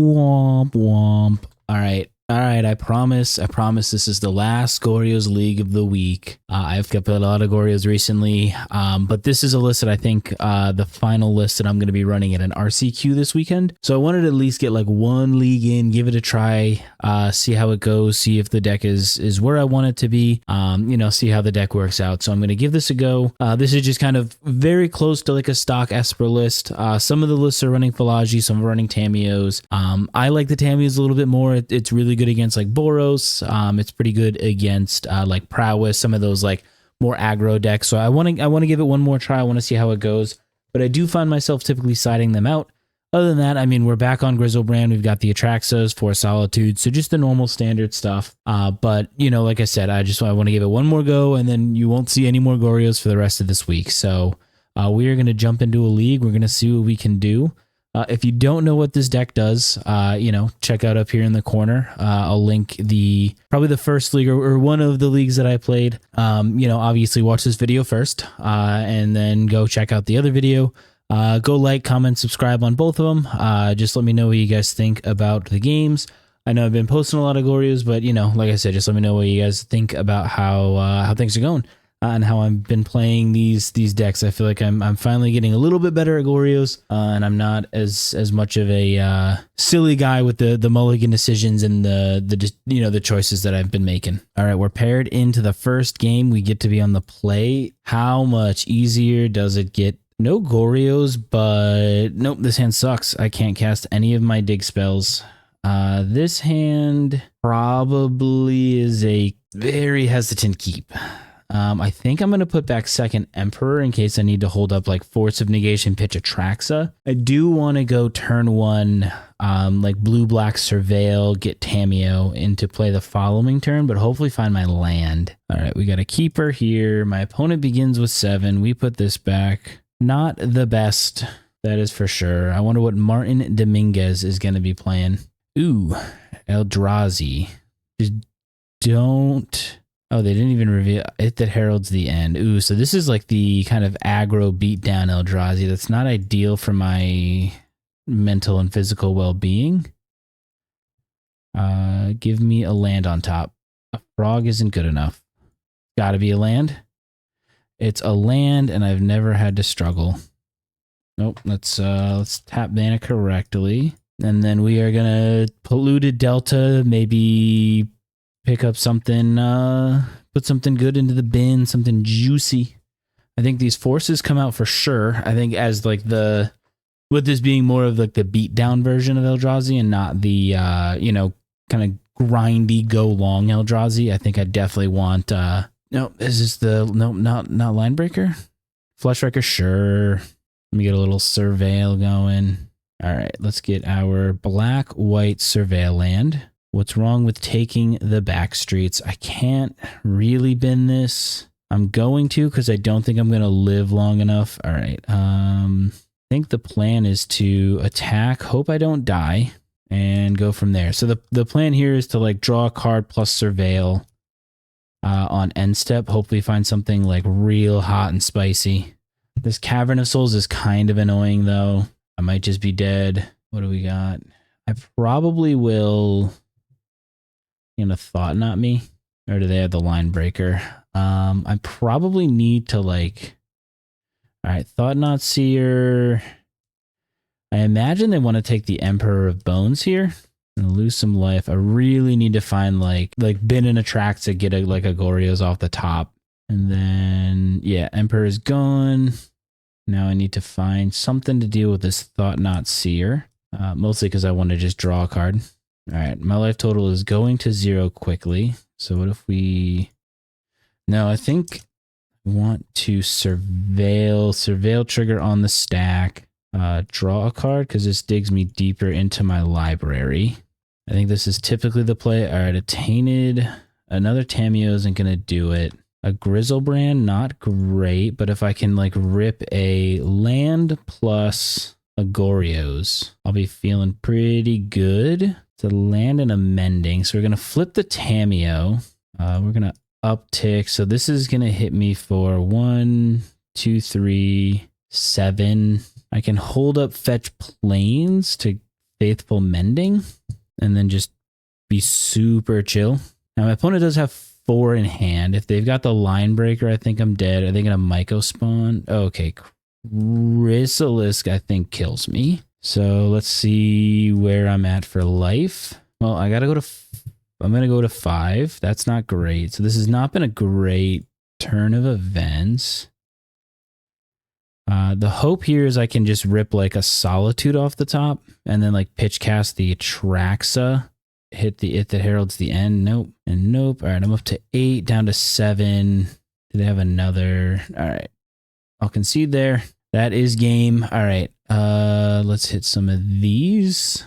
Womp womp. All right. I promise this is the last Goryo's League of the week. I've kept a lot of Goryos recently, but this is a list that I think the final list that I'm going to be running at an RCQ this weekend. So I wanted to at least get like one league in, give it a try, see how it goes, see if the deck is where I want it to be, see how the deck works out. So I'm going to give this a go. This is just kind of very close to like a stock Esper list. Some of the lists are running Falaji, some are running Tamios. I like the Tamios a little bit more. It's really good against like Boros. It's pretty good against like Prowess, some of those like more aggro decks. So I want to give it one more try. I want to see how it goes. But I do find myself typically siding them out. Other than that, I mean, we're back on Griselbrand. We've got the Atraxas, Force Solitude, so just the normal standard stuff. But like I said, I want to give it one more go, and then you won't see any more Goryos for the rest of this week. So we are going to jump into a league. We're going to see what we can do. If you don't know what this deck does, check out up here in the corner. I'll link probably the first league or one of the leagues that I played. Obviously watch this video first, and then go check out the other video. Go like, comment, subscribe on both of them. Just let me know what you guys think about the games. I know I've been posting a lot of Goryos, but like I said, just let me know what you guys think about how things are going. And how I've been playing these decks. I feel like I'm finally getting a little bit better at Goryos, and I'm not as much of a silly guy with the mulligan decisions and the choices that I've been making. All right, we're paired into the first game. We get to be on the play. How much easier does it get? No Goryos, but nope, this hand sucks. I can't cast any of my dig spells. This hand probably is a very hesitant keep. I think I'm going to put back second Emperor in case I need to hold up like Force of Negation, pitch Atraxa. I do want to go turn one, like blue-black Surveil, get Tamiyo into play the following turn, but hopefully find my land. All right, we got a keeper here. My opponent begins with 7. We put this back. Not the best, that is for sure. I wonder what Martin Dominguez is going to be playing. Ooh, Eldrazi. Just don't... Oh, they didn't even reveal it. That heralds the end. Ooh, so this is like the kind of aggro beatdown Eldrazi. That's not ideal for my mental and physical well-being. Give me a land on top. A frog isn't good enough. Gotta be a land. It's a land, and I've never had to struggle. Nope. Let's tap mana correctly, and then we are gonna Polluted Delta. Maybe pick up something, put something good into the bin, something juicy. I think these forces come out for sure. I think as like with this being more of like the beatdown version of Eldrazi and not the, kind of grindy go long Eldrazi. I think I definitely want, not Linebreaker? Fleshwrecker, sure. Let me get a little Surveil going. All right, let's get our black-white Surveil land. What's wrong with taking the back streets? I can't really bin this. I'm going to because I don't think I'm going to live long enough. All right. I think the plan is to attack, hope I don't die, and go from there. So the plan here is to like draw a card plus Surveil on end step. Hopefully find something like real hot and spicy. This Cavern of Souls is kind of annoying though. I might just be dead. What do we got? I probably will... Thought Knot me, or do they have the Line Breaker? I probably need to like, all right, Thought Knot Seer. I imagine they want to take the Emperor of Bones here and lose some life. I really need to find like bin and Atraxa, get a Goryos off the top, and then yeah, Emperor is gone. Now I need to find something to deal with this Thought Knot Seer, mostly because I want to just draw a card. All right, my life total is going to 0 quickly. So what if we... No, I think I want to surveil trigger on the stack, draw a card because this digs me deeper into my library. I think this is typically the play. All right, a Tainted, another Tamiyo isn't going to do it. A Griselbrand, not great, but if I can like rip a land plus a Goryos, I'll be feeling pretty good. A land and a mending. So we're going to flip the Tamiyo. We're going to uptick. So this is going to hit me for 1, 2, 3, 7. I can hold up fetch planes to Faithful Mending and then just be super chill. Now my opponent does have 4 in hand. If they've got the Line Breaker, I think I'm dead. Are they going to Myco spawn? Okay, Grixis I think kills me. So let's see where I'm at for life. Well, I got to go to... I'm going to go to 5. That's not great. So this has not been a great turn of events. The hope here is I can just rip like a Solitude off the top and then like pitch cast the Atraxa, hit the It That Heralds the End. Nope. And nope. All right, I'm up to 8, down to 7. Do they have another? All right. I'll concede there. That is game. All right. Let's hit some of these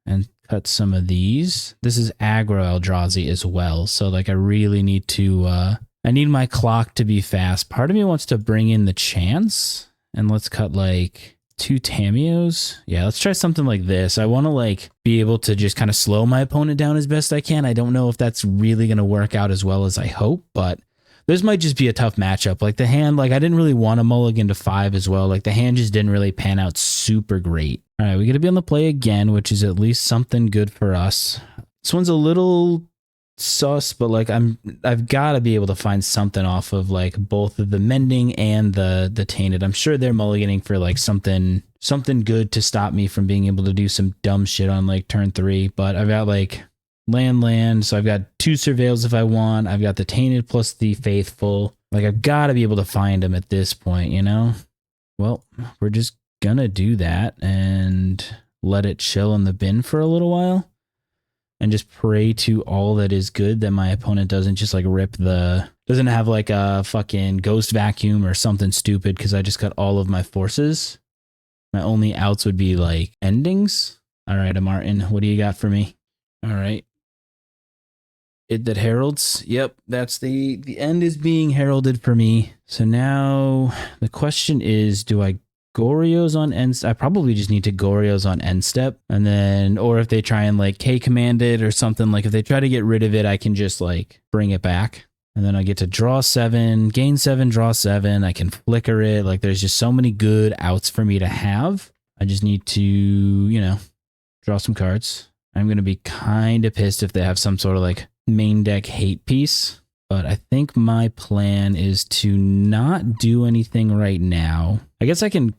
and cut some of these. This is aggro Eldrazi as well. So like I really need to, I need my clock to be fast. Part of me wants to bring in the chance and let's cut like 2 Tamios. Yeah, let's try something like this. I want to like be able to just kind of slow my opponent down as best I can. I don't know if that's really going to work out as well as I hope, but this might just be a tough matchup. Like the hand, like I didn't really want to mulligan to 5 as well. Like the hand just didn't really pan out super great. All right, we got to be on the play again, which is at least something good for us. This one's a little sus, but like I've got to be able to find something off of like both of the Mending and the Tainted. I'm sure they're mulliganing for like something good to stop me from being able to do some dumb shit on like turn 3. But I've got like land, so I've got 2 surveils if I want. I've got the Tainted plus the Faithful. Like I've got to be able to find them at this point, you know? Well, we're just gonna do that and let it chill in the bin for a little while and just pray to all that is good that my opponent doesn't just like doesn't have like a fucking ghost vacuum or something stupid, because I just got all of my forces. My only outs would be like endings. All right, Martin, what do you got for me? All right. It That Heralds. Yep, that's the end is being heralded for me. So now the question is, do I Goryo's on end? I probably just need to Goryo's on end step, and then, or if they try and like K command it or something, like if they try to get rid of it, I can just like bring it back, and then I get to draw 7, gain 7, draw 7. I can flicker it. Like there's just so many good outs for me to have. I just need to, you know, draw some cards. I'm going to be kind of pissed if they have some sort of like main deck hate piece, but I think my plan is to not do anything right now. I guess I can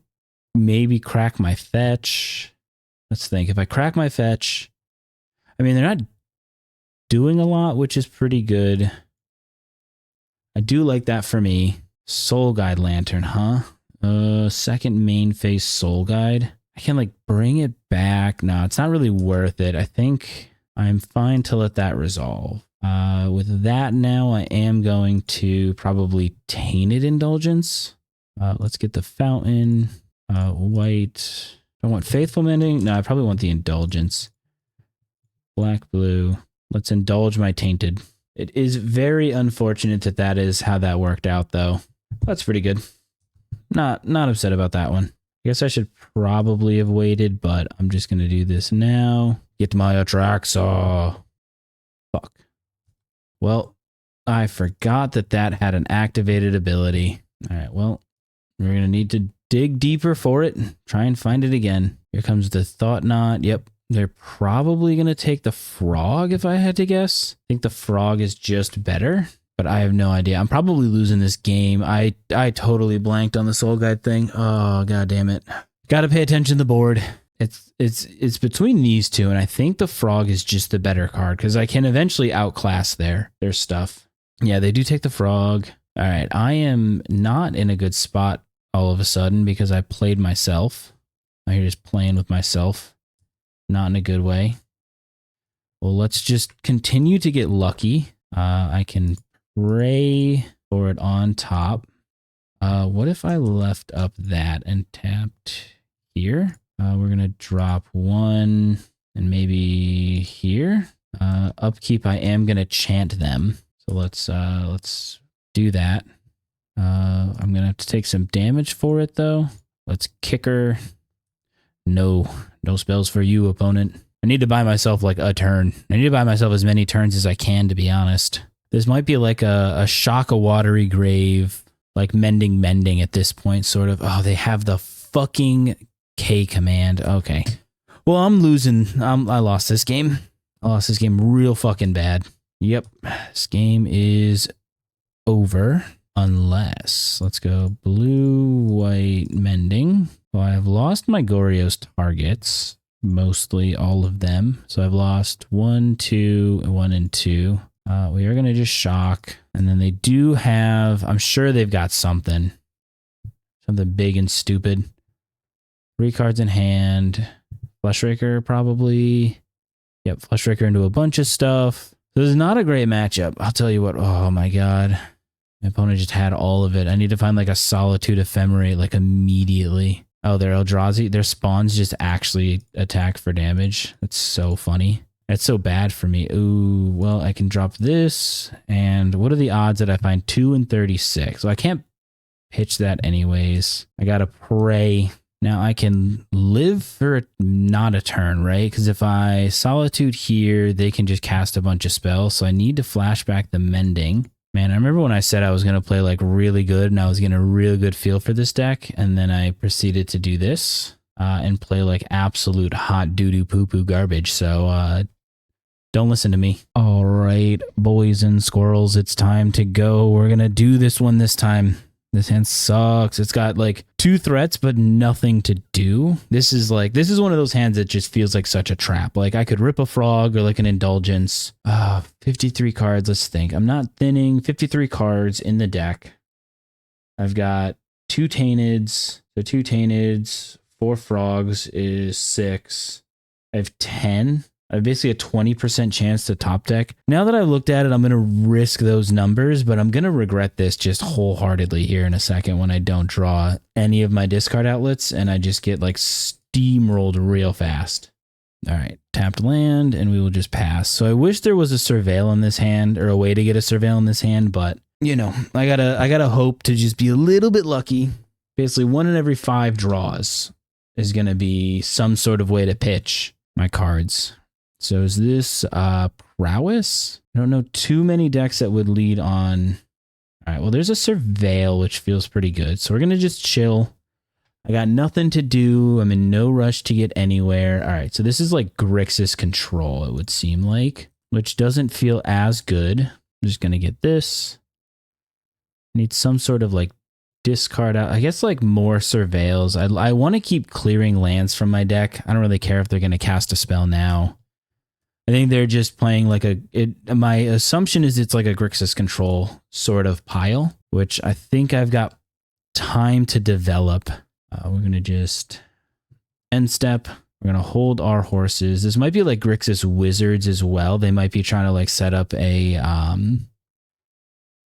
maybe crack my fetch. Let's think. If I crack my fetch, I mean, they're not doing a lot, which is pretty good. I do like that for me. Soul Guide Lantern, huh? Second main phase Soul Guide. I can like bring it back. No, it's not really worth it. I think I'm fine to let that resolve. With that now, I am going to probably Tainted Indulgence. Let's get the Fountain. White. I want Faithful Mending. No, I probably want the Indulgence. Black, blue. Let's indulge my Tainted. It is very unfortunate that is how that worked out, though. That's pretty good. Not upset about that one. I guess I should probably have waited, but I'm just going to do this now. Get my Atraxa. Fuck. Well, I forgot that had an activated ability. All right, well, we're going to need to dig deeper for it. Try and find it again. Here comes the Thought Knot. Yep, they're probably going to take the Frog if I had to guess. I think the Frog is just better, but I have no idea. I'm probably losing this game. I totally blanked on the Soul Guide thing. Oh, god damn it. Got to pay attention to the board. It's between these two, and I think the Frog is just the better card because I can eventually outclass their stuff. Yeah, they do take the Frog. All right, I am not in a good spot all of a sudden because I played myself. I'm here just playing with myself. Not in a good way. Well, let's just continue to get lucky. I can pray for it on top. What if I left up that and tapped here? We're going to drop 1 and maybe here. Upkeep, I am going to chant them. So let's do that. I'm going to have to take some damage for it, though. Let's kicker. No spells for you, opponent. I need to buy myself like a turn. I need to buy myself as many turns as I can, to be honest. This might be like a Shock a Watery Grave, like mending at this point, sort of. Oh, they have the fucking K command. Okay. Well, I'm losing. I lost this game. I lost this game real fucking bad. Yep. This game is over. Unless, let's go blue, white, mending. Well, I've lost my Goryo's targets. Mostly all of them. So I've lost 1, 2, 1, and 2. We are going to just shock. And then they do have, I'm sure they've got something. Something big and stupid. 3 cards in hand. Fleshraker probably. Yep, Fleshraker into a bunch of stuff. This is not a great matchup. I'll tell you what. Oh my god. My opponent just had all of it. I need to find like a Solitude Ephemerate like immediately. Oh, their Eldrazi, their spawns just actually attack for damage. That's so funny. That's so bad for me. Ooh, well, I can drop this. And what are the odds that I find 2 and 36? So I can't pitch that anyways. I gotta pray. Now I can live for not a turn, right? Because if I Solitude here, they can just cast a bunch of spells. So I need to flashback the Mending. Man, I remember when I said I was going to play like really good and I was getting a really good feel for this deck. And then I proceeded to do this and play like absolute hot doo-doo poo-poo garbage. So don't listen to me. All right, boys and squirrels, it's time to go. We're going to do this one this time. This hand sucks. It's got like 2 threats, but nothing to do. This is one of those hands that just feels like such a trap. Like I could rip a frog or like an indulgence. 53 cards. Let's think. I'm not thinning. 53 cards in the deck. I've got 2 Taintids. So 2 Taintids, 4 frogs is 6. I have 10. I have basically a 20% chance to top deck. Now that I've looked at it, I'm going to risk those numbers, but I'm going to regret this just wholeheartedly here in a second when I don't draw any of my discard outlets and I just get like steamrolled real fast. All right, tapped land and we will just pass. So I wish there was a Surveil in this hand or a way to get a Surveil in this hand, but you know, I gotta hope to just be a little bit lucky. Basically 1 in every 5 draws is going to be some sort of way to pitch my cards. So is this prowess? I don't know too many decks that would lead on. All right, well, there's a Surveil, which feels pretty good. So we're going to just chill. I got nothing to do. I'm in no rush to get anywhere. All right, so this is like Grixis control, it would seem like, which doesn't feel as good. I'm just going to get this. I need some sort of like discard out. I guess like more Surveils. I want to keep clearing lands from my deck. I don't really care if they're going to cast a spell now. I think they're just playing like my assumption is it's like a Grixis control sort of pile, which I think I've got time to develop. We're going to just end step. We're going to hold our horses. This might be like Grixis wizards as well. They might be trying to like set up a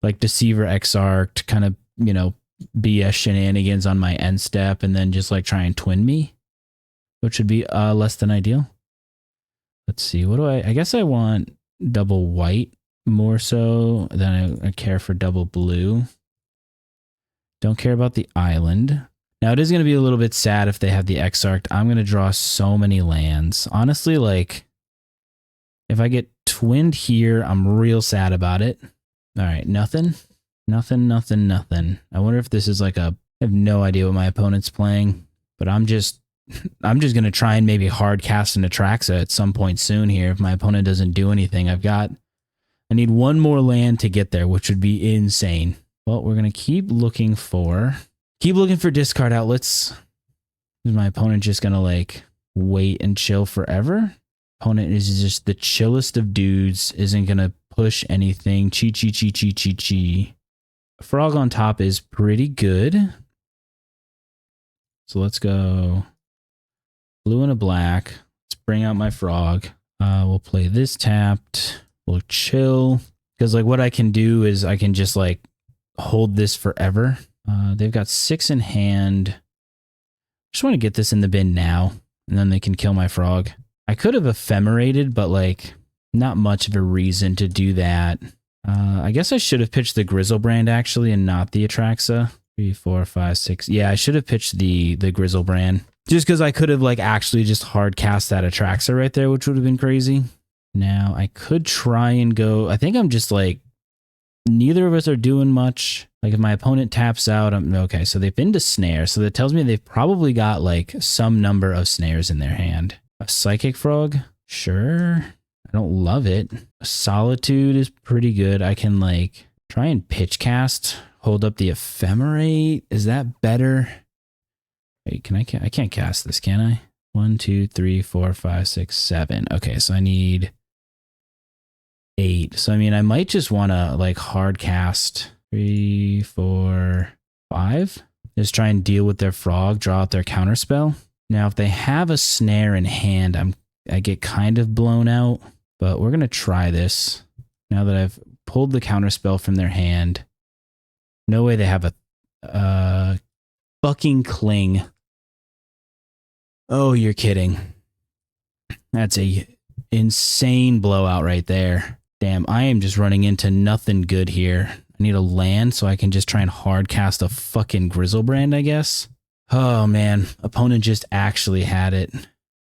like Deceiver Exarch kind of, you know, BS shenanigans on my end step and then just like try and twin me, which would be less than ideal. Let's see. What do I guess I want double white more so than I care for double blue. Don't care about the island. Now it is going to be a little bit sad if they have the Exarch. I'm going to draw so many lands. Honestly, like if I get twinned here, I'm real sad about it. All right. Nothing. I wonder if this is like I have no idea what my opponent's playing, but I'm just going to try and maybe hard cast an Atraxa at some point soon here if my opponent doesn't do anything. I need 1 more land to get there, which would be insane. Well, we're going to keep looking for discard outlets. Is my opponent just going to like wait and chill forever? Opponent is just the chillest of dudes, isn't going to push anything. Chi. Frog on top is pretty good. So let's go blue and a black. Let's bring out my frog. We'll play this tapped. We'll chill. Because like what I can do is I can just like hold this forever. They've got 6 in hand. Just want to get this in the bin now. And then they can kill my frog. I could have ephemerated, but like not much of a reason to do that. I guess I should have pitched the Griselbrand actually and not the Atraxa. 3, 4, 5, 6. Yeah, I should have pitched the Griselbrand. Just because I could have like actually just hard cast that Atraxa right there, which would have been crazy. Now I could try and go. I think I'm just like, neither of us are doing much. Like if my opponent taps out, okay, so they've been to snare. So that tells me they've probably got like some number of snares in their hand. A Psychic Frog? Sure. I don't love it. A Solitude is pretty good. I can like try and pitch cast, hold up the Ephemerate. Is that better? Wait, I can't cast this, can I? 1, 2, 3, 4, 5, 6, 7. Okay, so I need 8. So I mean, I might just want to like hard cast 3, 4, 5. Just try and deal with their frog, draw out their counterspell. Now, if they have a snare in hand, I get kind of blown out, but we're gonna try this. Now that I've pulled the counterspell from their hand, no way they have a fucking cling. Oh, you're kidding. That's a insane blowout right there. Damn, I am just running into nothing good here. I need a land so I can just try and hard cast a fucking Griselbrand, I guess. Oh man, opponent just actually had it.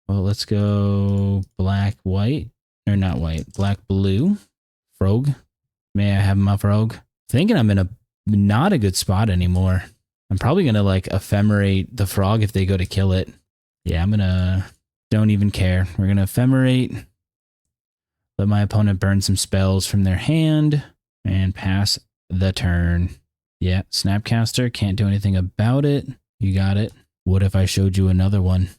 Well, let's go black, white, or not white, black, blue. Frog. May I have my frog? Thinking I'm in a not a good spot anymore. I'm probably gonna like ephemerate the frog if they go to kill it. Yeah, I'm gonna, don't even care. We're gonna ephemerate, let my opponent burn some spells from their hand, and pass the turn. Yeah, Snapcaster, can't do anything about it. You got it. What if I showed you another one?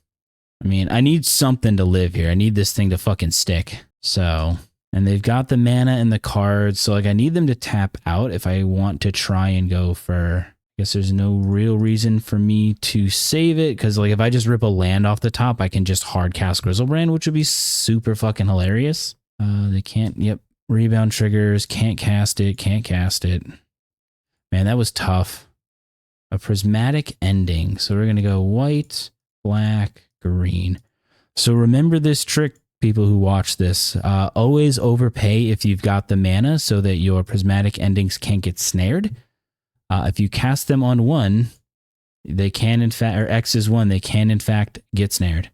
I mean, I need something to live here. I need this thing to fucking stick. So, and they've got the mana and the cards. So like I need them to tap out if I want to try and go for, I guess there's no real reason for me to save it. Cause like if I just rip a land off the top, I can just hard cast Griselbrand, which would be super fucking hilarious. They can't, yep. Rebound triggers, can't cast it. Man, that was tough. A Prismatic Ending. So we're going to go white, black, green. So remember this trick, people who watch this. Always overpay if you've got the mana so that your Prismatic Endings can't get snared. If you cast them on 1, they can in fact, or X is 1, they can in fact get snared.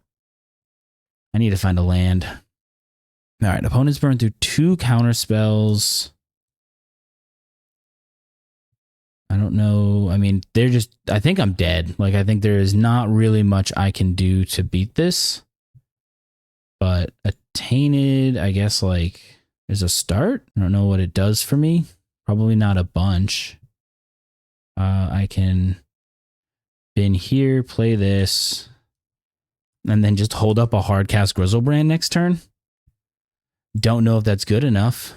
I need to find a land. All right, opponents burn through 2 counter spells. I don't know. I mean, they're just, I think I'm dead. Like, I think there is not really much I can do to beat this. But a Tainted, I guess, like, is a start. I don't know what it does for me. Probably not a bunch. I can bin here, play this, and then just hold up a hard cast Griselbrand next turn. Don't know if that's good enough.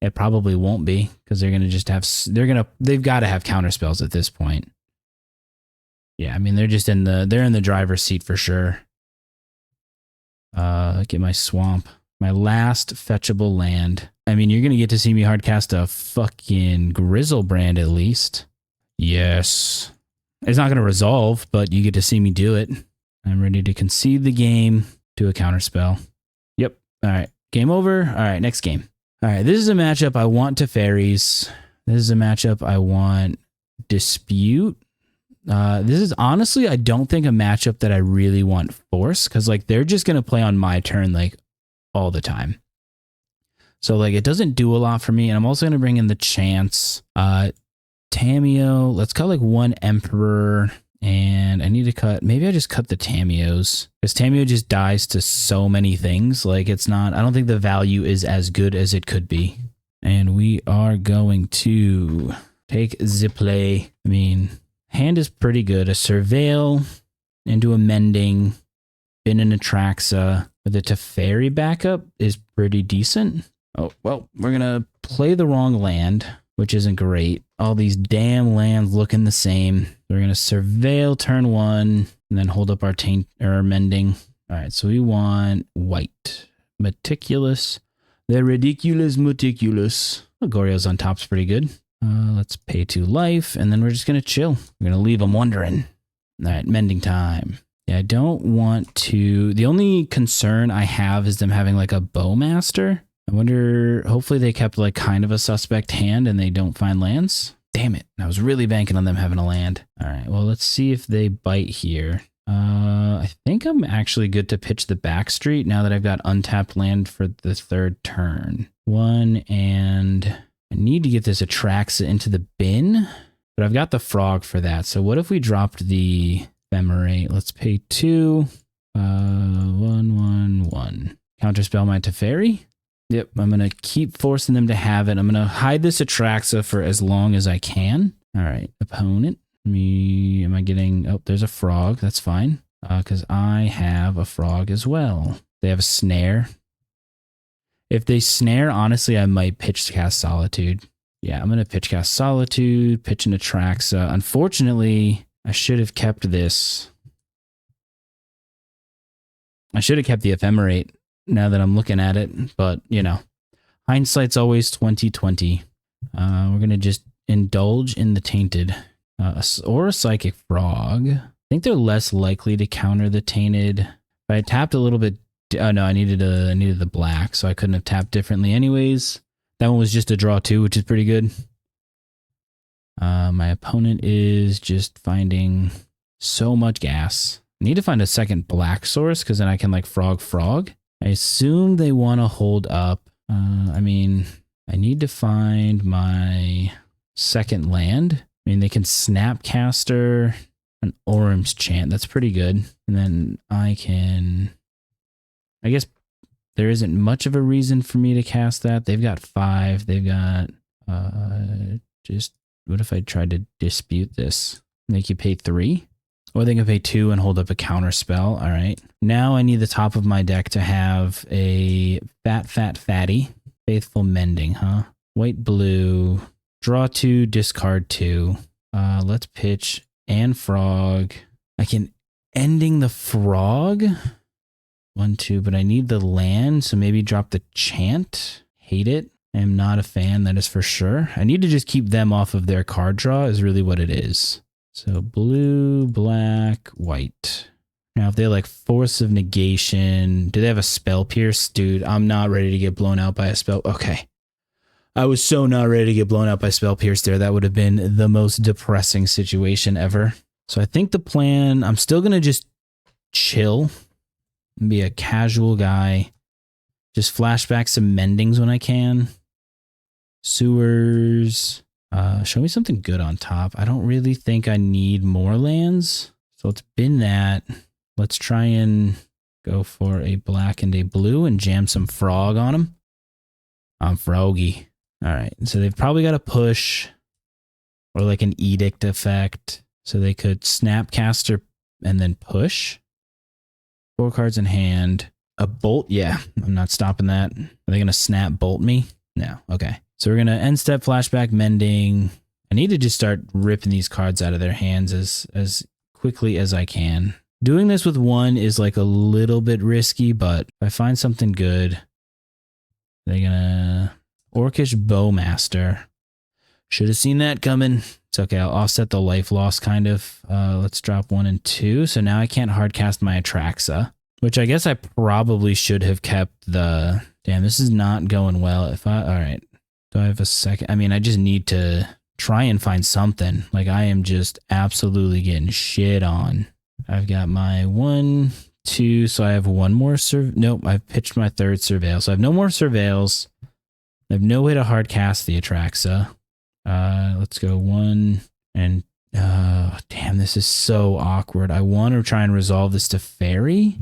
It probably won't be because they're going to just have, they've got to have counter spells at this point. Yeah, I mean, they're in the driver's seat for sure. Get my swamp, my last fetchable land. I mean, you're going to get to see me hardcast a fucking Griselbrand at least. Yes. It's not going to resolve, but you get to see me do it. I'm ready to concede the game to a counterspell. Yep. All right. Game over. All right. Next game. All right. This is a matchup I want Teferis. This is a matchup I want Dispute. This is honestly, I don't think a matchup that I really want Force, because like they're just going to play on my turn like all the time. So like it doesn't do a lot for me. And I'm also going to bring in the Chance. Tamiyo. Let's cut like 1 Emperor. And I need to cut, maybe I just cut the Tamiyos, because Tamiyo just dies to so many things. Like it's not, I don't think the value is as good as it could be. And we are going to take Ziplay. I mean, hand is pretty good. A Surveil into a Mending, bin an Atraxa with a Teferi backup is pretty decent. Oh, well, we're going to play the wrong land, which isn't great. All these damn lands looking the same. We're going to Surveil turn 1 and then hold up our Mending. All right, so we want white. Meticulous. The ridiculous Meticulous. Well, Goryo's on top's pretty good. Let's pay 2 life, and then we're just going to chill. We're going to leave them wondering. All right, Mending time. Yeah, I don't want to... The only concern I have is them having like a Bowmaster. I wonder, hopefully they kept like kind of a suspect hand and they don't find lands. Damn it. I was really banking on them having a land. All right, well, let's see if they bite here. I think I'm actually good to pitch the backstreet now that I've got untapped land for the 3rd turn. 1, and I need to get this Atraxa into the bin, but I've got the frog for that. So what if we dropped the Ephemerate? Let's pay 2. 1/1/1. Counterspell my Teferi. Yep, I'm going to keep forcing them to have it. I'm going to hide this Atraxa for as long as I can. All right, opponent. Am I getting... Oh, there's a frog. That's fine. Because I have a frog as well. They have a snare. If they snare, honestly, I might pitch cast Solitude. Yeah, I'm going to pitch cast Solitude, pitch an Atraxa. Unfortunately, I should have kept this. I should have kept the Ephemerate now that I'm looking at it. But, you know, hindsight's always 20/20. We're going to just indulge in the Tainted. Or a Psychic Frog. I think they're less likely to counter the Tainted. If I tapped a little bit... Oh, no, I needed the black, so I couldn't have tapped differently anyways. That one was just a draw 2, which is pretty good. My opponent is just finding so much gas. I need to find a second black source, because then I can, like, frog. I assume they want to hold up. I mean, I need to find my second land. I mean, they can Snapcaster an Orum's Chant. That's pretty good. And then I can... I guess there isn't much of a reason for me to cast that. They've got 5. They've got... just... What if I tried to dispute this? Make you pay 3? Or they can pay 2 and hold up a counter spell. All right. Now I need the top of my deck to have a fatty. Faithful Mending, huh? White, blue... Draw 2, discard 2. Let's pitch and frog. I can ending the frog. 1, 2, but I need the land, so maybe drop the chant. Hate it. I am not a fan, that is for sure. I need to just keep them off of their card draw is really what it is. So blue, black, white. Now if they like Force of Negation, do they have a Spell Pierce? Dude, I'm not ready to get blown out by a spell. Okay. I was so not ready to get blown out by Spell Pierce there. That would have been the most depressing situation ever. So I think the plan, I'm still going to just chill and be a casual guy. Just flashback some mendings when I can. Sewers. Show me something good on top. I don't really think I need more lands. So it's been that. Let's try and go for a black and a blue and jam some frog on them. I'm froggy. All right, so they've probably got a push or like an edict effect. So they could Snapcaster and then push. 4 cards in hand. A bolt? Yeah, I'm not stopping that. Are they going to snap bolt me? No, okay. So we're going to end step flashback mending. I need to just start ripping these cards out of their hands as quickly as I can. Doing this with 1 is like a little bit risky, but if I find something good, they're going to... Orcish Bowmaster. Should have seen that coming. It's okay. I'll offset the life loss kind of. Let's drop 1 and 2. So now I can't hardcast my Atraxa, which I guess I probably should have kept the... Damn, this is not going well. All right. Do I have a second? I mean, I just need to try and find something. Like I am just absolutely getting shit on. I've got my 1, 2. So I have 1 more. Nope. I've pitched my 3rd Surveil. So I have no more Surveils. I have no way to hard cast the Atraxa. Let's go 1 and damn, this is so awkward. I want to try and resolve this to fairy.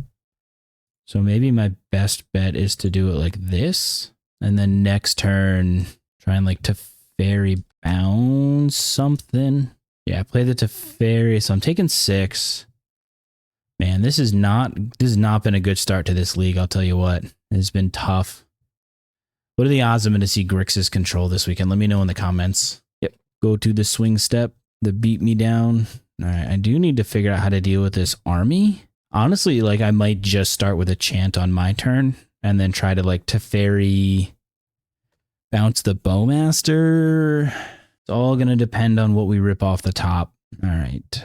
So maybe my best bet is to do it like this. And then next turn, try and like Teferi bounce something. Yeah, play the Teferi. So I'm taking 6. Man, this has not been a good start to this league, I'll tell you what. It's been tough. What are the odds I'm going to see Grixis control this weekend? Let me know in the comments. Yep. Go to the swing step that beat me down. All right. I do need to figure out how to deal with this army. Honestly, like I might just start with a chant on my turn and then try to like Teferi bounce the Bowmaster. It's all going to depend on what we rip off the top. All right.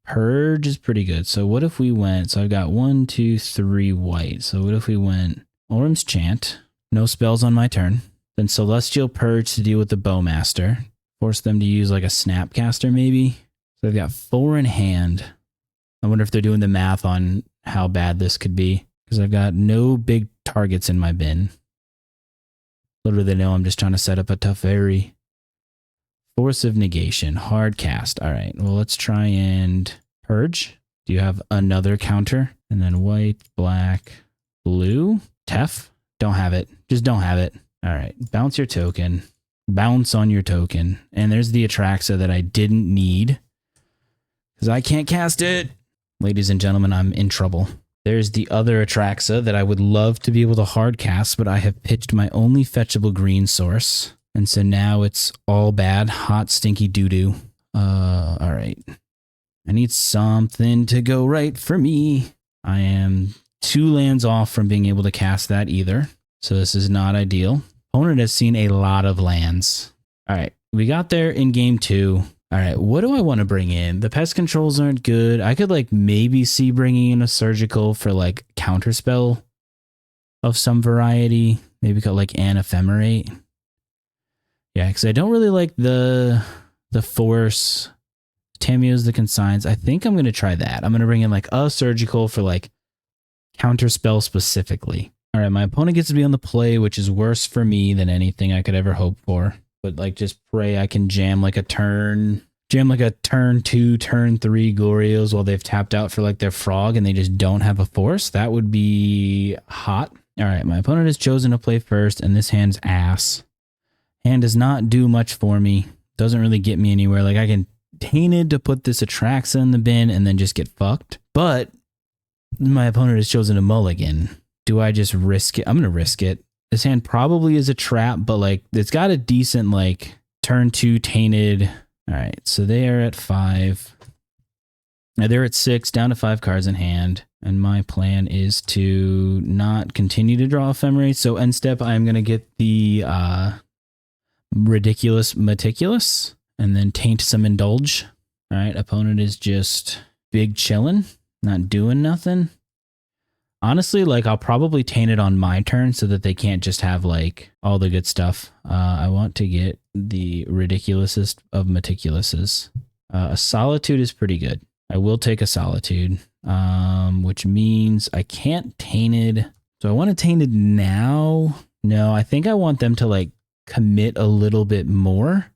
Purge is pretty good. So what if we went, so I've got 1, 2, 3 white. So what if we went Orum's Chant? No spells on my turn. Then Celestial Purge to deal with the Bowmaster. Force them to use like a Snapcaster maybe. So they've got 4 in hand. I wonder if they're doing the math on how bad this could be. Because I've got no big targets in my bin. Little do they know I'm just trying to set up a Teferi. Force of Negation. Hard cast. All right. Well, let's try and Purge. Do you have another counter? And then white, black, blue. Tef? Don't have it. Just don't have it. All right. Bounce your token. Bounce on your token. And there's the Atraxa that I didn't need because I can't cast it. Ladies and gentlemen, I'm in trouble. There's the other Atraxa that I would love to be able to hard cast, but I have pitched my only fetchable green source. And so now it's all bad. Hot, stinky doo-doo. All right. I need something to go right for me. I am 2 lands off from being able to cast that either. So this is not ideal. Opponent has seen a lot of lands. All right. We got there in game 2. All right, what do I want to bring in? The pest controls aren't good. I could like maybe see bringing in a surgical for like counterspell of some variety. Maybe got like an Ephemerate. Yeah, because I don't really like the force. Tameo's the consigns. I think I'm going to try that. I'm going to bring in like a surgical for like counterspell specifically. All right, my opponent gets to be on the play, which is worse for me than anything I could ever hope for. But like just pray I can jam like a turn 2, turn 3 Goryos while they've tapped out for like their frog and they just don't have a force. That would be hot. All right, my opponent has chosen to play first and this hand's ass. Hand does not do much for me. Doesn't really get me anywhere. Like I can tainted to put this Atraxa in the bin and then just get fucked. But my opponent has chosen a mulligan. Do I just risk it? I'm going to risk it. This hand probably is a trap, but like it's got a decent like turn 2 tainted. All right, so they are at 5. Now they're at 6, down to 5 cards in hand. And my plan is to not continue to draw Ephemerate. So end step, I'm going to get the ridiculous Meticulous and then taint some Indulge. All right, opponent is just big chilling, not doing nothing. Honestly, like I'll probably taint it on my turn so that they can't just have like all the good stuff. I want to get the ridiculousest of Meticulouses. A Solitude is pretty good. I will take a Solitude, which means I can't tainted. So I want to tainted now. No, I think I want them to like commit a little bit more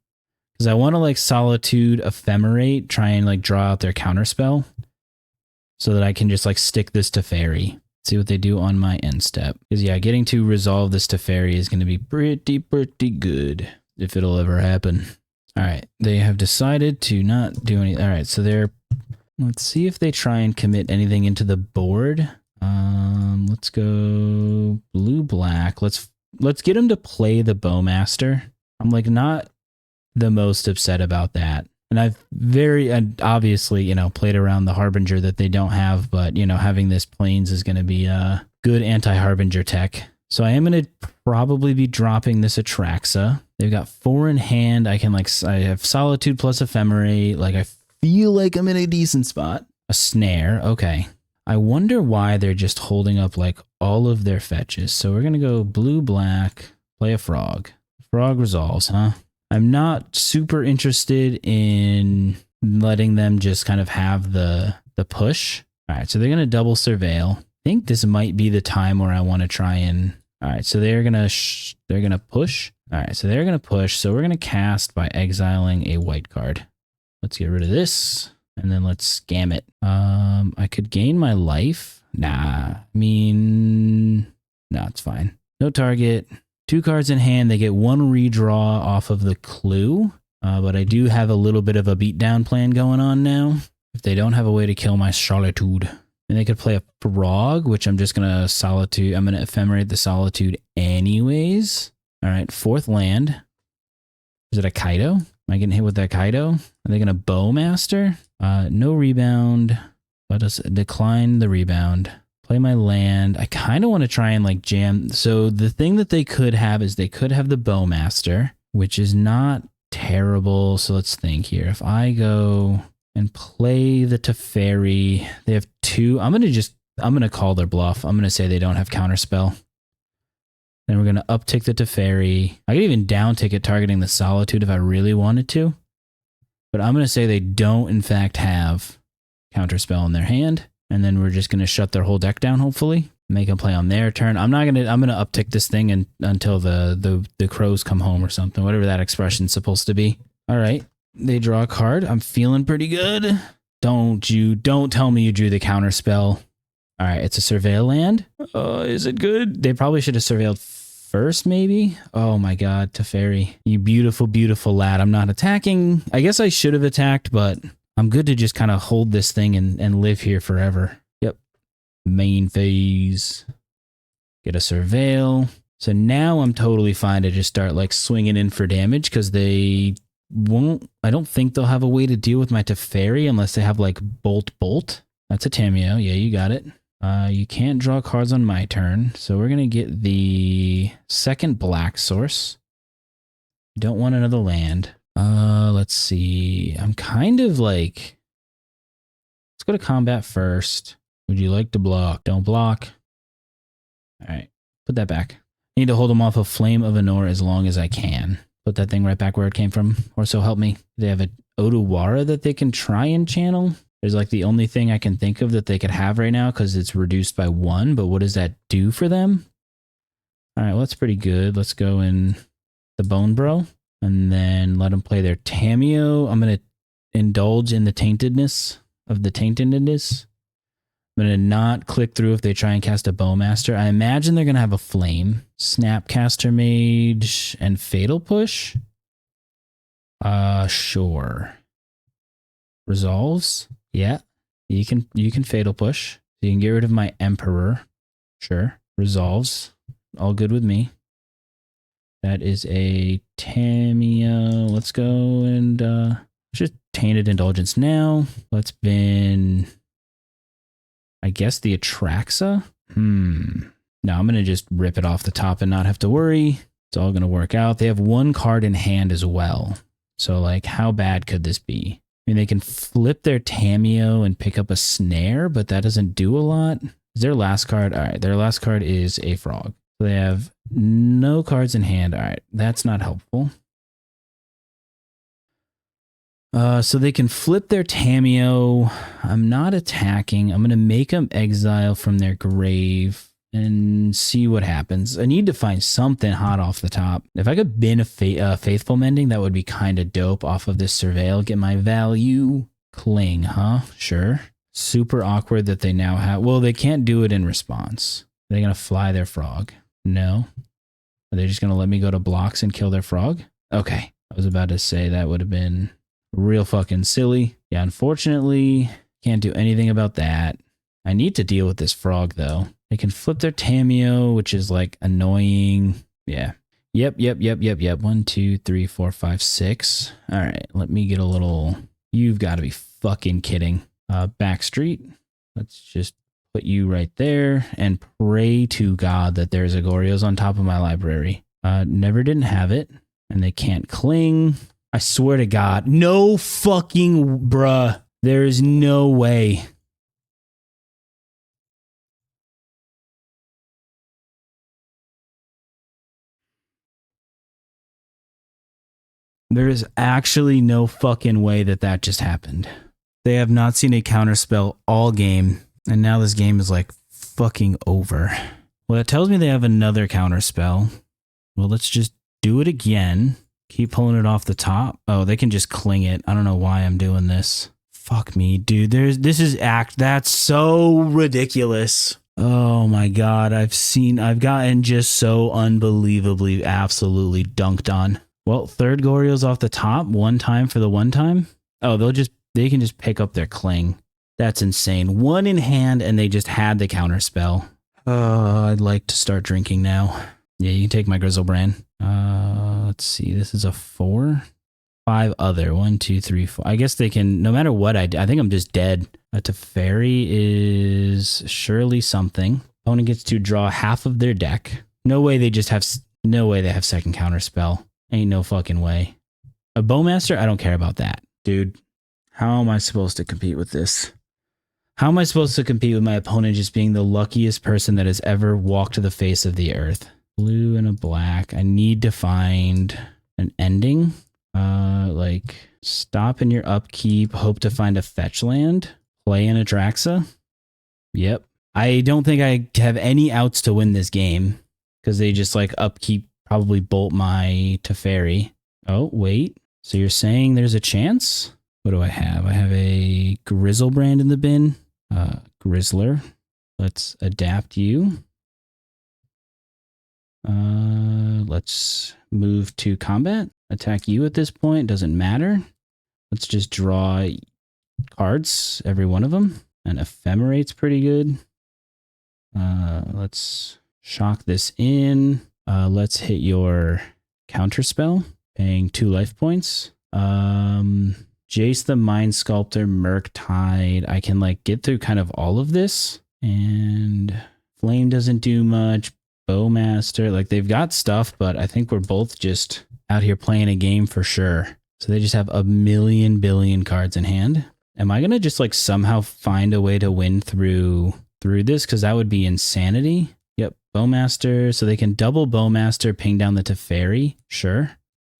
because I want to like Solitude, Ephemerate, try and like draw out their counterspell so that I can just like stick this to Fairy. See what they do on my end step. Because yeah, getting to resolve this to Fairy is going to be pretty good if it'll ever happen. All right, they have decided to not do any. All right, so let's see if they try and commit anything into the board. Let's go blue-black. Let's get them to play the Bowmaster. I'm like not the most upset about that. And I've obviously, you know, played around the Harbinger that they don't have, but, you know, having this Plains is going to be a good anti-Harbinger tech. So I am going to probably be dropping this Atraxa. They've got 4 in hand. I have Solitude plus Ephemerate. Like, I feel like I'm in a decent spot. A Snare. Okay. I wonder why they're just holding up, like, all of their fetches. So we're going to go blue-black, play a Frog. Frog resolves, huh? I'm not super interested in letting them just kind of have the push. All right, so they're going to double Surveil. I think this might be the time where I want to try and... All right, so they're going to push. All right, so they're going to push. So we're going to cast by exiling a white card. Let's get rid of this, and then let's scam it. I could gain my life. Nah, it's fine. No target. 2 cards in hand, they get 1 redraw off of the clue, but I do have a little bit of a beatdown plan going on now. If they don't have a way to kill my Solitude, and they could play a Frog, which I'm just going to Solitude. I'm going to Ephemerate the Solitude anyways. All right, 4th land. Is it a Kaido? Am I getting hit with that Kaido? Are they going to Bowmaster? No rebound. Let us decline the rebound. Play my land. I kind of want to try and like jam. So the thing that they could have is they could have the Bowmaster, which is not terrible. So let's think here. If I go and play the Teferi, they have 2. I'm going to call their bluff. I'm going to say they don't have counterspell. Then we're going to uptick the Teferi. I could even downtick it targeting the Solitude if I really wanted to. But I'm going to say they don't in fact have counterspell in their hand. And then we're just going to shut their whole deck down, hopefully. Make them play on their turn. I'm going to uptick this thing until the crows come home or something, whatever that expression's supposed to be. All right. They draw a card. I'm feeling pretty good. Don't tell me you drew the counter spell. All right, it's a surveil land. Is it good? They probably should have surveilled first, maybe. Oh my God, Teferi, you beautiful, beautiful lad. I'm not attacking. I guess I should have attacked, but I'm good to just kind of hold this thing and live here forever. Yep. Main phase. Get a surveil. So now I'm totally fine to just start like swinging in for damage because they won't. I don't think they'll have a way to deal with my Teferi unless they have like Bolt. That's a Tamiyo. Yeah, you got it. You can't draw cards on my turn, so we're gonna get the second black source. Don't want another land. Let's see. I'm kind of like, let's go to combat first. Would you like to block? Don't block. All right, put that back. I need to hold them off of Flame of Anor as long as I can. Put that thing right back where it came from, or so help me. They have an Odawara that they can try and channel. There's like the only thing I can think of that they could have right now because it's reduced by 1, but what does that do for them? All right, well, that's pretty good. Let's go in the Bone Bro and then let them play their Tamiyo. I'm going to indulge in the taintedness of the taintedness. I'm going to not click through if they try and cast a Bowmaster. I imagine they're going to have a Flame, Snapcaster Mage, and Fatal Push. Sure. Resolves? Yeah. You can Fatal Push. You can get rid of my Emperor. Sure. Resolves. All good with me. That is a Tamiyo. Let's go and just Tainted Indulgence now. Let's bin, I guess, the Atraxa. No, I'm going to just rip it off the top and not have to worry. It's all going to work out. They have 1 card in hand as well. So, like, how bad could this be? I mean, they can flip their Tamiyo and pick up a Snare, but that doesn't do a lot. Is their last card? All right, their last card is a Frog. So they have no cards in hand. All right, that's not helpful. So they can flip their Tamiyo. I'm not attacking. I'm going to make them exile from their grave and see what happens. I need to find something hot off the top. If I could bin a Faithful Mending, that would be kind of dope off of this Surveil. Get my value. Cling, huh? Sure. Super awkward that they now have. Well, they can't do it in response. Are they going to fly their Frog? No. Are they just going to let me go to blocks and kill their Frog? Okay. I was about to say that would have been real fucking silly. Yeah, unfortunately, can't do anything about that. I need to deal with this Frog, though. They can flip their Tamiyo, which is like annoying. Yeah. Yep. 1, 2, 3, 4, 5, 6. All right. Let me get a little. You've got to be fucking kidding. Backstreet. Let's just put you right there and pray to God that there's a Goryo's on top of my library. Never didn't have it, and they can't cling. I swear to God. No fucking bruh. There is no way. There is actually no fucking way that that just happened. They have not seen a counterspell all game, and now this game is like fucking over. Well, that tells me they have another counterspell. Well, let's just do it again. Keep pulling it off the top. Oh, they can just cling it. I don't know why I'm doing this. Fuck me, dude. That's so ridiculous. Oh my God. I've gotten just so unbelievably, absolutely dunked on. Well, third Goryo's off the top, 1 time for the 1 time. Oh, they can just pick up their cling. That's insane. 1 in hand, and they just had the counter spell. I'd like to start drinking now. Yeah, you can take my Griselbrand. Let's see. This is a 4. 5 other. 1, 2, 3, 4. I guess they can, no matter what I think I'm just dead. A Teferi is surely something. Opponent gets to draw half of their deck. No way they have second counter spell. Ain't no fucking way. A Bowmaster? I don't care about that. Dude, how am I supposed to compete with this? How am I supposed to compete with my opponent just being the luckiest person that has ever walked the face of the earth? Blue and a black. I need to find an ending. Like, stop in your upkeep. Hope to find a fetch land. Play an Atraxa. Yep. I don't think I have any outs to win this game because they just like upkeep. Probably bolt my Teferi. Oh, wait. So you're saying there's a chance? What do I have? I have a Griselbrand in the bin. Grizzler. Let's adapt you. Let's move to combat. Attack you at this point. Doesn't matter. Let's just draw cards, every one of them. And Ephemerate's pretty good. Let's shock this in. Let's hit your counterspell, paying 2 life points. Jace the Mind Sculptor, Murktide. I can like get through kind of all of this. And Flame doesn't do much. Bowmaster, like they've got stuff, but I think we're both just out here playing a game for sure. So they just have a million billion cards in hand. Am I gonna just like somehow find a way to win through this? Because that would be insanity. Yep, Bowmaster. So they can double Bowmaster, ping down the Teferi. Sure.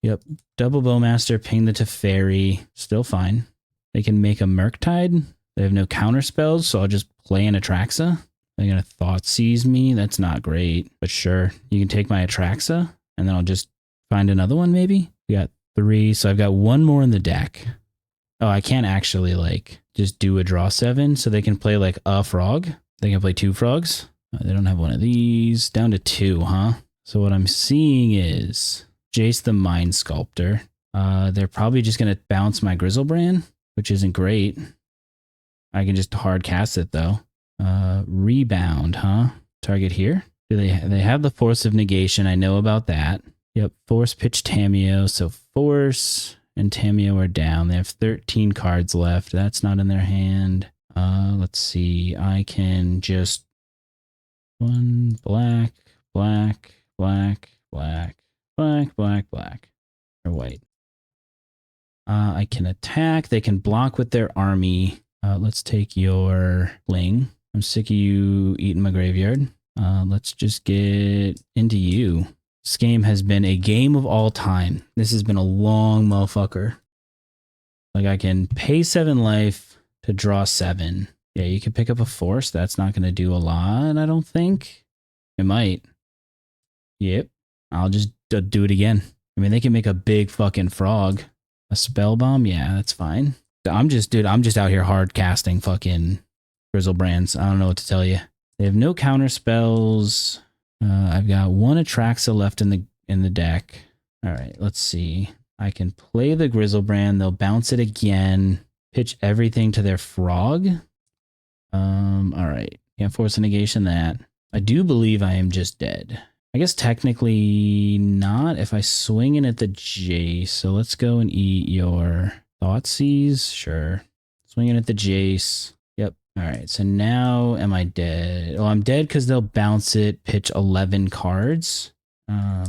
Yep, double Bowmaster, ping the Teferi. Still fine. They can make a Murktide. They have no counter spells, so I'll just play an Atraxa. They're going to Thought Seize me. That's not great, but sure. You can take my Atraxa, and then I'll just find another one maybe. We got 3, so I've got 1 more in the deck. Oh, I can't actually, like, just do a draw 7, so they can play, like, a frog. They can play 2 frogs. They don't have one of these. Down to 2, huh? So what I'm seeing is Jace the Mind Sculptor. They're probably just going to bounce my Griselbrand, which isn't great. I can just hard cast it, though. Rebound, huh? Target here. Do they have the Force of Negation? I know about that. Yep, Force pitch Tamiyo. So Force and Tamiyo are down. They have 13 cards left. That's not in their hand. Let's see. I can just 1 black, black, black, black, black, black, black, or white. I can attack. They can block with their army. Let's take your Ling. I'm sick of you eating my graveyard. Let's just get into you. This game has been a game of all time. This has been a long motherfucker. Like I can pay 7 life to draw 7. Yeah, you can pick up a Force. That's not going to do a lot, I don't think. It might. Yep. I'll just do it again. I mean, they can make a big fucking frog. A spell bomb? Yeah, that's fine. I'm just out here hard casting fucking Griselbrands. I don't know what to tell you. They have no counter spells. I've got 1 Atraxa left in the deck. All right, let's see. I can play the Griselbrand. They'll bounce it again. Pitch everything to their frog. All right. Can't Force a Negation that. I do believe I am just dead. I guess technically not if I swing in at the Jace. So let's go and eat your Thoughtseize. Sure. Swinging at the Jace. Yep. All right. So now am I dead? Oh, I'm dead because they'll bounce it, pitch 11 cards.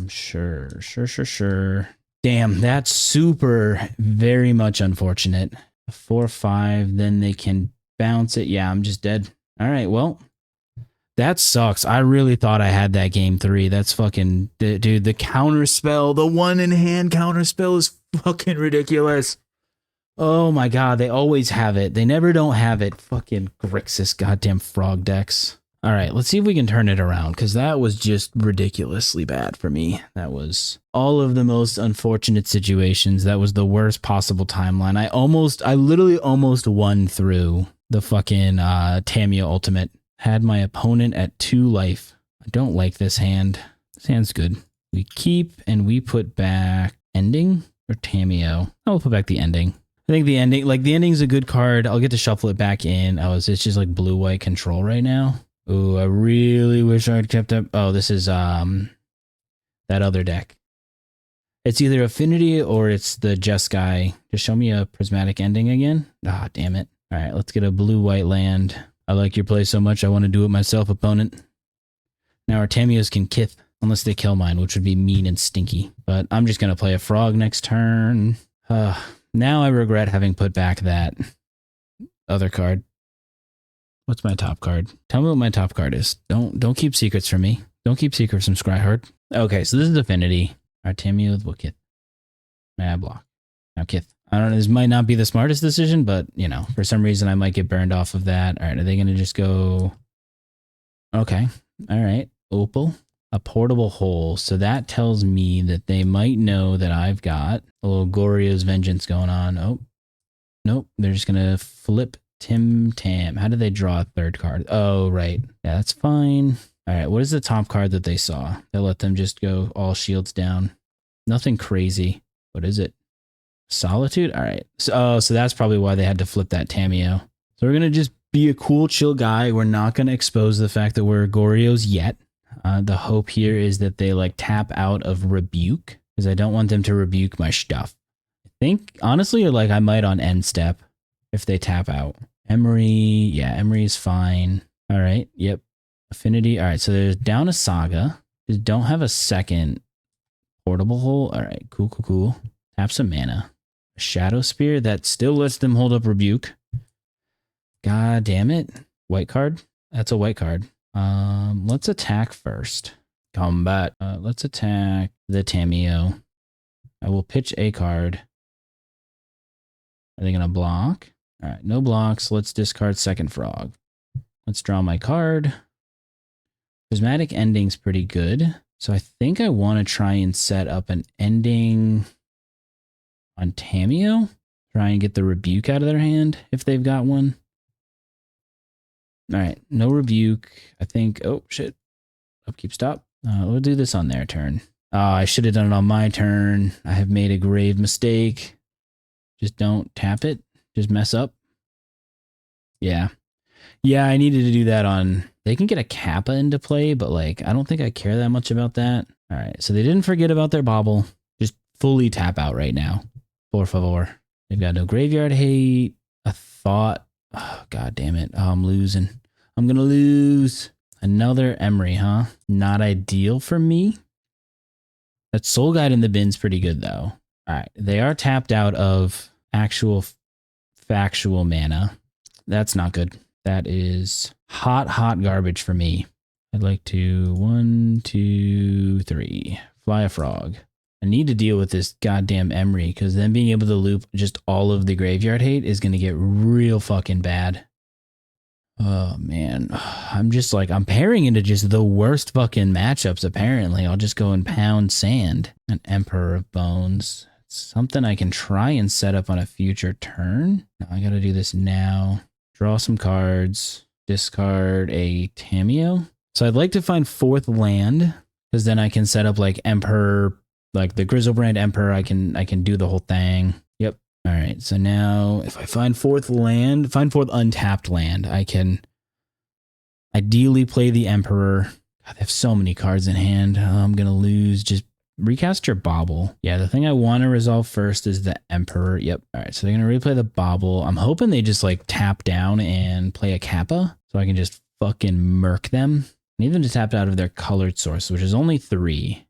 Sure. Damn, that's super, very much unfortunate. 4/5, then they can bounce it. Yeah, I'm just dead. All right, well, that sucks. I really thought I had that game 3. That's fucking, dude, the counter spell, the 1 in hand counter spell is fucking ridiculous. Oh my god, they always have it. They never don't have it. Fucking Grixis goddamn frog decks. All right, let's see if we can turn it around, because that was just ridiculously bad for me. That was all of the most unfortunate situations. That was the worst possible timeline. I literally almost won through the fucking Tamiyo Ultimate. Had my opponent at 2 life. I don't like this hand. This hand's good. We keep and we put back Ending or Tamiyo. I'll put back the Ending. I think the ending's a good card. I'll get to shuffle it back in. Oh, it's just like blue-white control right now. Ooh, I really wish I'd kept up. Oh, this is that other deck. It's either Affinity or it's the Jeskai. Just show me a Prismatic Ending again. Ah, damn it. All right, let's get a blue-white land. I like your play so much, I want to do it myself, opponent. Now our Tamiyos can kith, unless they kill mine, which would be mean and stinky. But I'm just going to play a frog next turn. Now I regret having put back that other card. What's my top card? Tell me what my top card is. Don't keep secrets from me. Don't keep secrets from Scryhard. Okay, so this is Affinity. Artemio will kith. Nah, block. Now kith. I don't know, this might not be the smartest decision, but, you know, for some reason I might get burned off of that. All right, are they going to just go... Okay, all right. Opal. A portable hole. So that tells me that they might know that I've got a little Goryo's Vengeance going on. Oh, Nope. They're just going to flip Tim Tam. How did they draw a third card? Oh, right. Yeah, that's fine. All right. What is the top card that they saw? They'll let them just go all shields down. Nothing crazy. What is it? Solitude? All right. So that's probably why they had to flip that Tameo. So we're going to just be a cool, chill guy. We're not going to expose the fact that we're Goryos yet. The hope here is that they like tap out of Rebuke, because I don't want them to rebuke my stuff. I think, honestly, like I might on end step if they tap out. Emery, yeah, Emery is fine. All right, yep. Affinity, all right, so there's down a Saga. Just don't have a second portable hole. All right, cool. Tap some mana. A Shadow Spear, that still lets them hold up Rebuke. God damn it. White card? That's a white card. Let's attack first. Combat. Let's attack the Tameo. I will pitch a card. Are they going to block? All right, no blocks. Let's discard second frog. Let's draw my card. Prismatic Ending's pretty good. So I think I want to try and set up an ending on Tameo. Try and get the Rebuke out of their hand if they've got one. All right, no Rebuke. I think, oh shit. Upkeep stop. We'll do this on their turn. I should have done it on my turn. I have made a grave mistake. Just don't tap it. Just mess up. Yeah. Yeah, I needed to do that on... They can get a Kappa into play, but like, I don't think I care that much about that. All right, so they didn't forget about their bauble. Just fully tap out right now. Por favor. They've got no graveyard hate. A thought. Oh, God damn it. Oh, I'm losing. I'm going to lose. Another Emery, huh? Not ideal for me. That Soul Guide in the bin's pretty good, though. All right. They are tapped out of actual factual mana. That's not good. That is hot garbage for me. I'd like to 1, 2, 3. Fly a frog. I need to deal with this goddamn Emery, because then being able to loop just all of the graveyard hate is going to get real fucking bad. Oh, man. I'm just like, I'm pairing into just the worst fucking matchups, apparently. I'll just go and pound sand. An Emperor of Bones. It's something I can try and set up on a future turn. No, I gotta do this now. Draw some cards. Discard a Tameo. So I'd like to find fourth land, because then I can set up like Emperor, like the Griselbrand Emperor. I can do the whole thing. Yep. All right, so now if I find fourth untapped land, I can ideally play the Emperor. God, they have so many cards in hand. I'm going to lose. Just recast your Bauble. Yeah, the thing I want to resolve first is the Emperor. Yep. All right, so they're going to replay the Bauble. I'm hoping they just like tap down and play a Kappa so I can just fucking murk them. I need them to tap out of their colored source, which is only 3.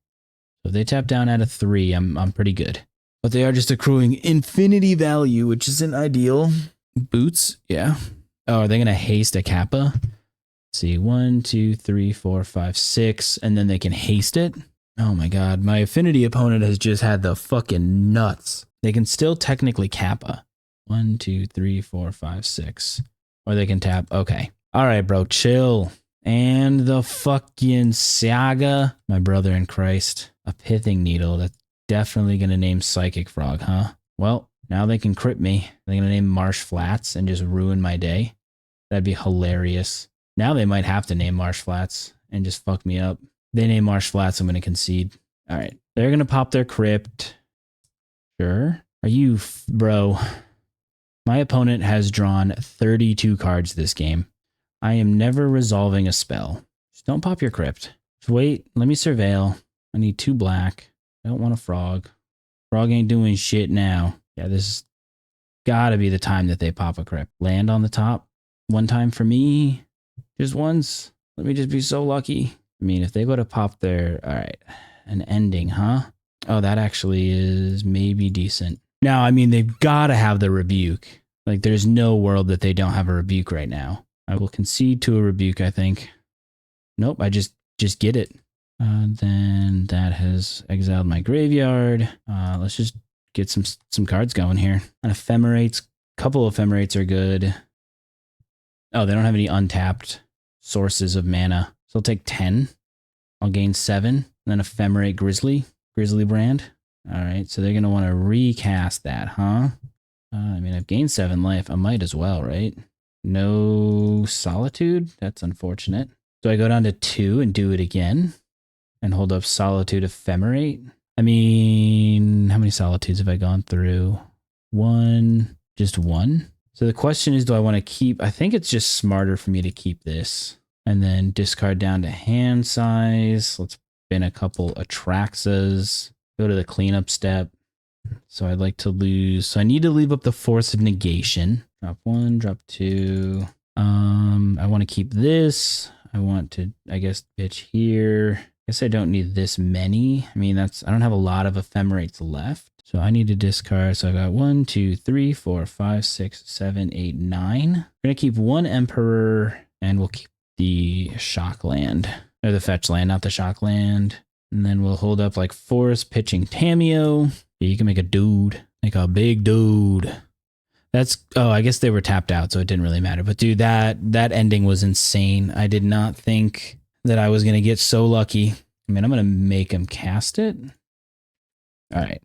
So if they tap down at a 3, I'm pretty good. But they are just accruing infinity value, which isn't ideal. Boots, yeah. Oh, are they going to haste a Kappa? Let's see, 1, 2, 3, 4, 5, 6, and then they can haste it. Oh my god, my affinity opponent has just had the fucking nuts. They can still technically Kappa. 1, 2, 3, 4, 5, 6. Or they can tap. Okay. All right, bro, chill. And the fucking Saga. My brother in Christ. A Pithing Needle. That's definitely going to name Psychic Frog, huh? Well, now they can crit me. They're going to name Marsh Flats and just ruin my day. That'd be hilarious. Now they might have to name Marsh Flats and just fuck me up. They name Marsh Flats, I'm going to concede. All right. They're going to pop their crypt. Sure. Are you... Bro. My opponent has drawn 32 cards this game. I am never resolving a spell. Just don't pop your crypt. Just wait. Let me surveil. I need 2 black. I don't want a frog. Frog ain't doing shit now. Yeah, this has gotta be the time that they pop a crypt. Land on the top. One time for me. Just once. Let me just be so lucky. I mean, if they go to pop their... Alright. An ending, huh? Oh, that actually is maybe decent. Now, I mean, they've gotta have the rebuke. Like, there's no world that they don't have a rebuke right now. I will concede to a rebuke, I think. Nope, I just get it. Then that has exiled my graveyard. Let's just get some cards going here. An Ephemerates. Couple of Ephemerates are good. Oh, they don't have any untapped sources of mana. So I'll take 10. I'll gain 7. And then Ephemerate Griselbrand. All right, so they're going to want to recast that, huh? I mean, I've gained 7 life. I might as well, right? No Solitude? That's unfortunate. So I go down to 2 and do it again. And hold up Solitude Ephemerate. I mean, how many Solitudes have I gone through? 1. Just 1. So the question is, do I want to keep... I think it's just smarter for me to keep this. And then discard down to hand size. Let's spin a couple Atraxas. Go to the cleanup step. So I'd like to lose... So I need to leave up the Force of Negation. Drop 1, drop 2. I want to keep this. I want to, I guess, pitch here. I guess I don't need this many. I mean, I don't have a lot of Ephemerates left. So I need to discard. So I got 1, 2, 3, 4, 5, 6, 7, 8, 9. We're going to keep 1 Emperor and we'll keep the shock land. Or the fetch land, not the shock land. And then we'll hold up like Forest pitching Tameo. Yeah, you can make a dude. Make a big dude. Oh, I guess they were tapped out, so it didn't really matter. But dude, that ending was insane. I did not think that I was going to get so lucky. I mean, I'm going to make him cast it. All right.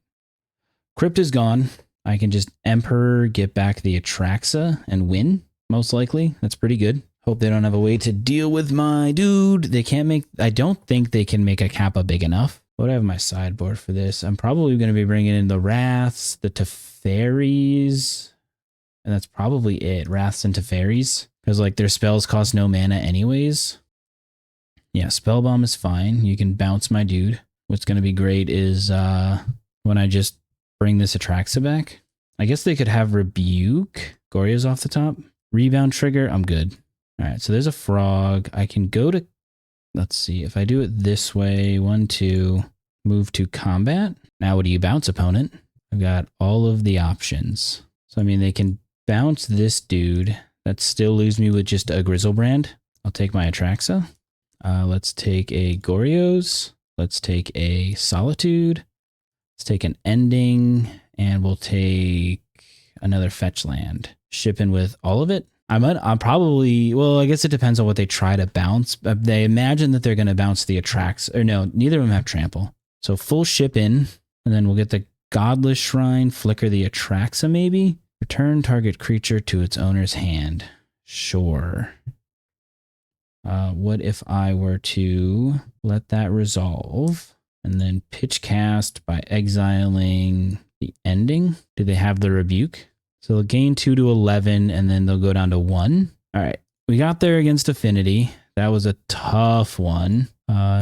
Crypt is gone. I can just Emperor, get back the Atraxa, and win, most likely. That's pretty good. Hope they don't have a way to deal with my dude. They can't make... I don't think they can make a Kappa big enough. What do I have in my sideboard for this? I'm probably going to be bringing in the Wraths, the Teferis... And that's probably it. Wraths and Teferis. Because like their spells cost no mana anyways. Yeah, Spellbomb is fine. You can bounce my dude. What's going to be great is when I just bring this Atraxa back. I guess they could have Rebuke. Goryo's off the top. Rebound trigger. I'm good. All right, so there's a frog. I can go to... Let's see. If I do it this way. 1, 2. Move to combat. Now what do you bounce, opponent? I've got all of the options. So I mean, they can... bounce this dude. That still leaves me with just a Griselbrand. I'll take my Atraxa. Let's take a Goryo's. Let's take a Solitude. Let's take an Ending. And we'll take another fetch land. Ship in with all of it. I'm probably... Well, I guess it depends on what they try to bounce. They imagine that they're going to bounce the Atraxa. Or no, neither of them have trample. So full ship in. And then we'll get the Godless Shrine. Flicker the Atraxa maybe. Return target creature to its owner's hand. Sure. What if I were to let that resolve and then pitch cast by exiling the Ending? Do they have the Rebuke? So they'll gain 2 to 11 and then they'll go down to 1. All right. We got there against Affinity. That was a tough one.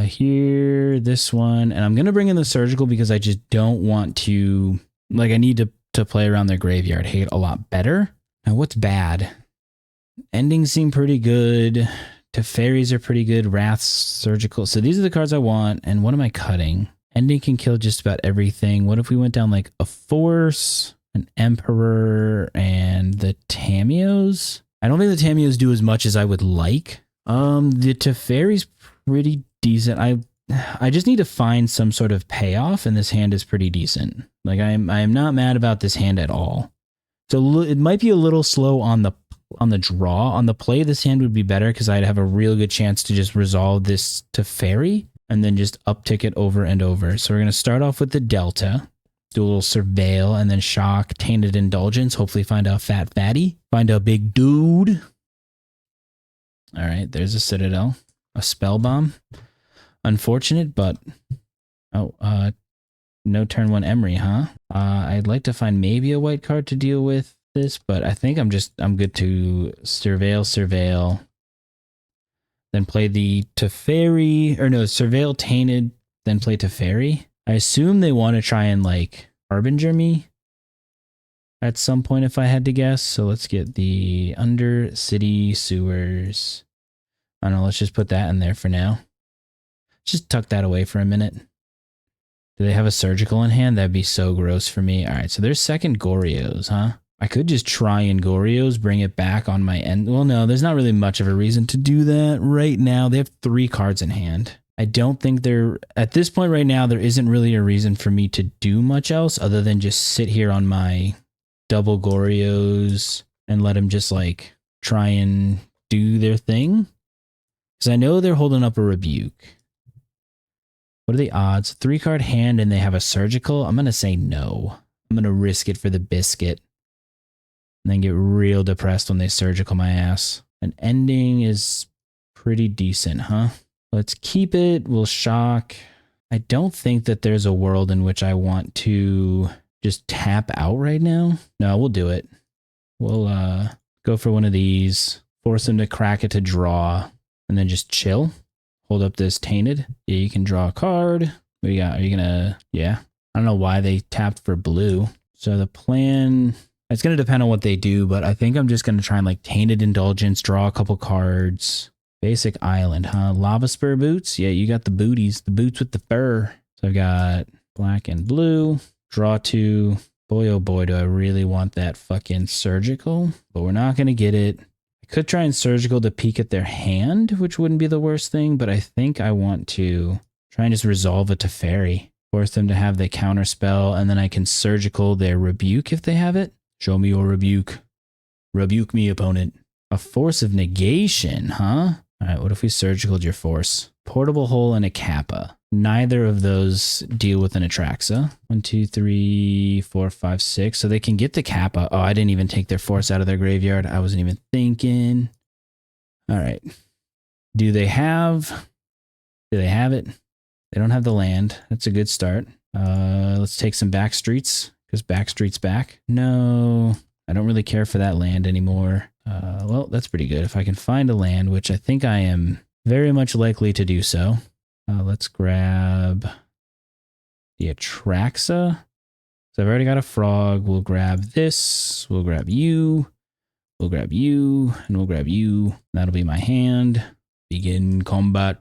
Here, this one. And I'm going to bring in the Surgical because I just don't want to... Like, I need to play around their graveyard hate a lot better. Now, what's bad? Endings seem pretty good. Teferis are pretty good. Wraths, Surgical. So these are the cards I want. And what am I cutting? Ending can kill just about everything. What if we went down like a Force, an Emperor, and the Tameos? I don't think the Tameos do as much as I would like. The Teferi's pretty decent. I just need to find some sort of payoff, and this hand is pretty decent. Like I am not mad about this hand at all. So it might be a little slow on the draw. On the play, this hand would be better because I'd have a real good chance to just resolve this Teferi and then just uptick it over and over. So we're going to start off with the Delta, do a little Surveil, and then Shock, Tainted Indulgence. Hopefully find a fat fatty, find a big dude. All right, there's a Citadel, a Spellbomb. Unfortunate, but no turn 1 Emery, huh? I'd like to find maybe a white card to deal with this, but I think I'm good to Surveil, then play the Teferi, or no, Surveil Tainted, then play Teferi. I assume they want to try and like Harbinger me at some point if I had to guess. So let's get the Undercity Sewers. I don't know, let's just put that in there for now. Just tuck that away for a minute. Do they have a Surgical in hand? That'd be so gross for me. All right, so there's second Goryos, huh? I could just try and Goryos, bring it back on my end. Well, no, there's not really much of a reason to do that right now. They have 3 cards in hand. I don't think at this point right now, there isn't really a reason for me to do much else other than just sit here on my double Goryos and let them just like try and do their thing. Because I know they're holding up a Rebuke. What are the odds? 3-card hand and they have a Surgical? I'm going to say no. I'm going to risk it for the biscuit. and then get real depressed when they surgical my ass. An ending is pretty decent, huh? Let's keep it. We'll shock. I don't think that there's a world in which I want to just tap out right now. No, we'll do it. We'll go for one of these, force them to crack it to draw, and then just chill. Hold up this Tainted. Yeah, you can draw a card. What do you got? Are you gonna, yeah. I don't know why they tapped for blue. So the plan, it's gonna depend on what they do, but I think I'm just gonna try and like Tainted Indulgence, draw a couple cards. Basic Island, huh? Lava Spur boots? Yeah, you got the booties, the boots with the fur. So I've got black and blue. Draw 2. Boy, oh boy, do I really want that fucking surgical. But we're not going to get it. I could try and surgical to peek at their hand, which wouldn't be the worst thing. But I think I want to try and just resolve it to fairy. Force them to have the counter spell. And then I can surgical their rebuke if they have it. Show me your rebuke. Rebuke me, opponent. A Force of Negation, huh? All right, what if we surgicaled your force? Portable Hole and a Kappa. Neither of those deal with an Atraxa. 1, 2, 3, 4, 5, 6. So they can get the Kappa. Oh, I didn't even take their force out of their graveyard. I wasn't even thinking. All right. Do they have it? They don't have the land. That's a good start. Let's take some back streets because back streets back. No, I don't really care for that land anymore. Well, that's pretty good. If I can find a land, which I think I am very much likely to do so. Let's grab the Atraxa. So I've already got a frog. We'll grab this. We'll grab you. We'll grab you. And we'll grab you. That'll be my hand. Begin combat.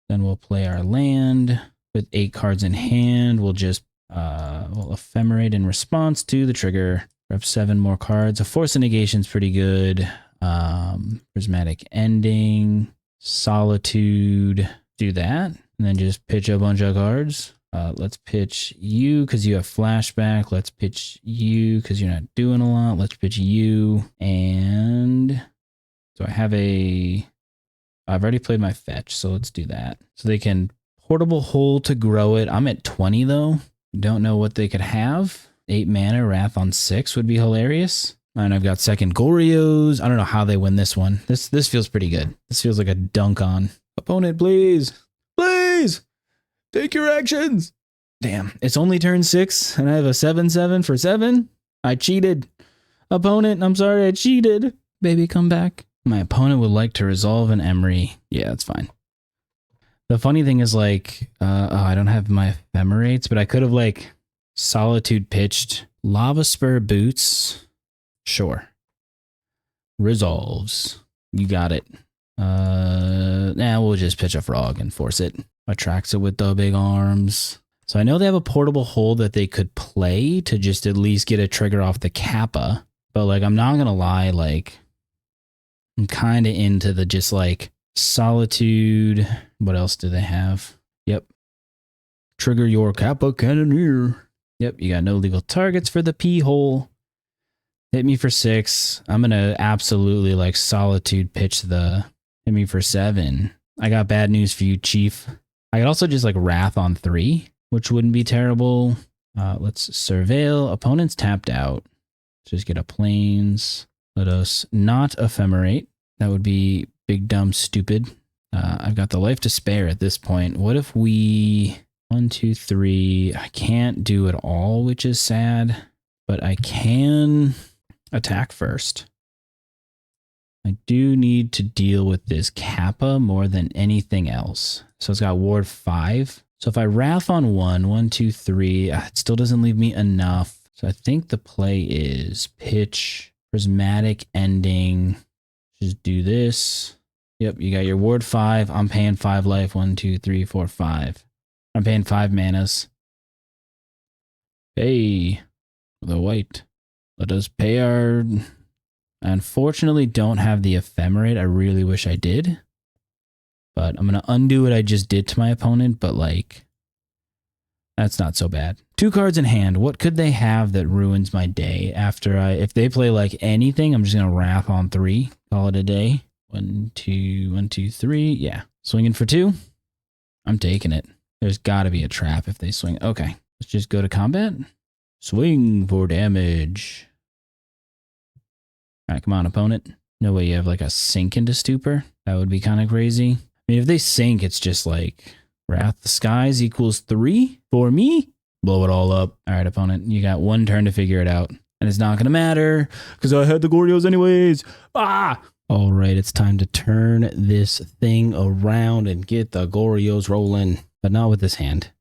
Then we'll play our land. With 8 cards in hand, we'll just we'll ephemerate in response to the trigger. Grab 7 more cards. A Force of Negation is pretty good. Prismatic Ending, Solitude. Do that, and then just pitch a bunch of cards. Let's pitch you because you have flashback. Let's pitch you because you're not doing a lot. Let's pitch you. And so I have I've already played my fetch, so let's do that. So they can Portable Hole to grow it. I'm at 20 though. Don't know what they could have. 8 mana, Wrath on 6 would be hilarious. And I've got second Goryos. I don't know how they win this one. This feels pretty good. This feels like a dunk on. Opponent, please. Please! Take your actions! Damn, it's only turn 6, and I have a 7/7 for 7? I cheated. Opponent, I'm sorry I cheated. Baby, come back. My opponent would like to resolve an Emery. Yeah, that's fine. The funny thing is, like, I don't have my Ephemerates, but I could have, like, Solitude pitched. Lava Spur boots. Sure. Resolves. You got it. We'll just pitch a frog and force it. Atraxa with the big arms. So I know they have a Portable Hole that they could play to just at least get a trigger off the Kappa. But, like, I'm not gonna lie, like, I'm kind of into the just, like, Solitude. What else do they have? Yep. Trigger your Kappa Cannoneer. Yep, you got no legal targets for the P-hole. Hit me for 6. I'm going to absolutely, like, Solitude pitch the hit me for 7. I got bad news for you, Chief. I could also just, like, Wrath on 3, which wouldn't be terrible. Let's Surveil. Opponent's tapped out. Let's just get a Plains. Let us not Ephemerate. That would be big, dumb, stupid. I've got the life to spare at this point. What if we... 1, 2, 3. I can't do it all, which is sad. But I can attack first. I do need to deal with this Kappa more than anything else. So it's got Ward 5. So if I Wrath on 1, 1, 2, 3, it still doesn't leave me enough. So I think the play is pitch, Prismatic Ending. Just do this. Yep, you got your Ward 5. I'm paying 5 life. 1, 2, 3, 4, 5. I'm paying 5 manas. Hey, the white. Let us pay our... I unfortunately don't have the Ephemerate. I really wish I did. But I'm going to undo what I just did to my opponent, but like... That's not so bad. 2 cards in hand. What could they have that ruins my day after if they play like anything, I'm just going to Wrath on 3. Call it a day. 1, 2, 1, 2, 3. Yeah. Swinging for 2. I'm taking it. There's got to be a trap if they swing. Okay. Let's just go to combat. Swing for damage. All right, come on, opponent. No way you have like a sink into stupor. That would be kind of crazy. I mean, if they sink, it's just like Wrath the Skies equals 3 for me. Blow it all up. All right, opponent, you got 1 turn to figure it out. And it's not going to matter because I had the Goryos anyways. Ah! All right, it's time to turn this thing around and get the Goryos rolling. But not with this hand.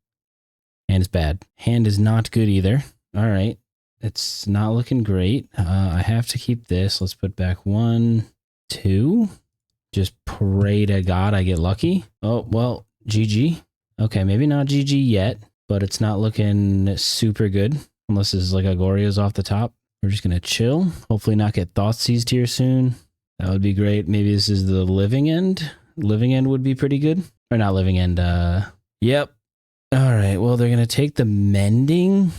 Hand is bad. Hand is not good either. All right. It's not looking great. I have to keep this. Let's put back 1, 2. Just pray to God I get lucky. Oh, well, GG. Okay, maybe not GG yet, but it's not looking super good. Unless this is like a Goryo's off the top. We're just going to chill. Hopefully not get Thoughtseized here soon. That would be great. Maybe this is the Living End. Living End would be pretty good. Or not Living End. Yep. All right. Well, they're going to take the Mending.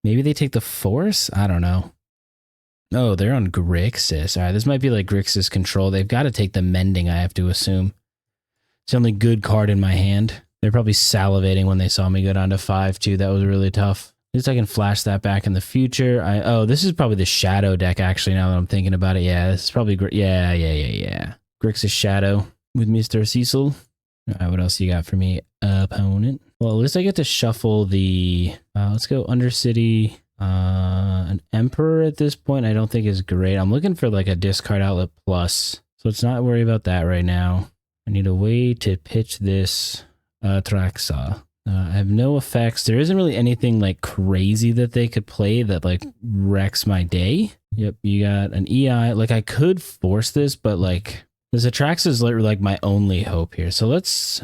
Maybe they take the Force? I don't know. Oh, they're on Grixis. All right. This might be like Grixis control. They've got to take the Mending, I have to assume. It's the only good card in my hand. They're probably salivating when they saw me go down to 5, too. That was really tough. At least I can flash that back in the future. Oh, this is probably the Shadow deck, actually, now that I'm thinking about it. Yeah, this is probably... Yeah. Grixis Shadow with Mr. Cecil. All right, what else you got for me, opponent? Well, at least I get to shuffle the... let's go Undercity. An Emperor at this point I don't think is great. I'm looking for like a discard outlet plus. So let's not worry about that right now. I need a way to pitch this Atraxa. I have no effects. There isn't really anything like crazy that they could play that like wrecks my day. Yep, you got an EI. Like I could force this, but like this Atraxa is like my only hope here. So let's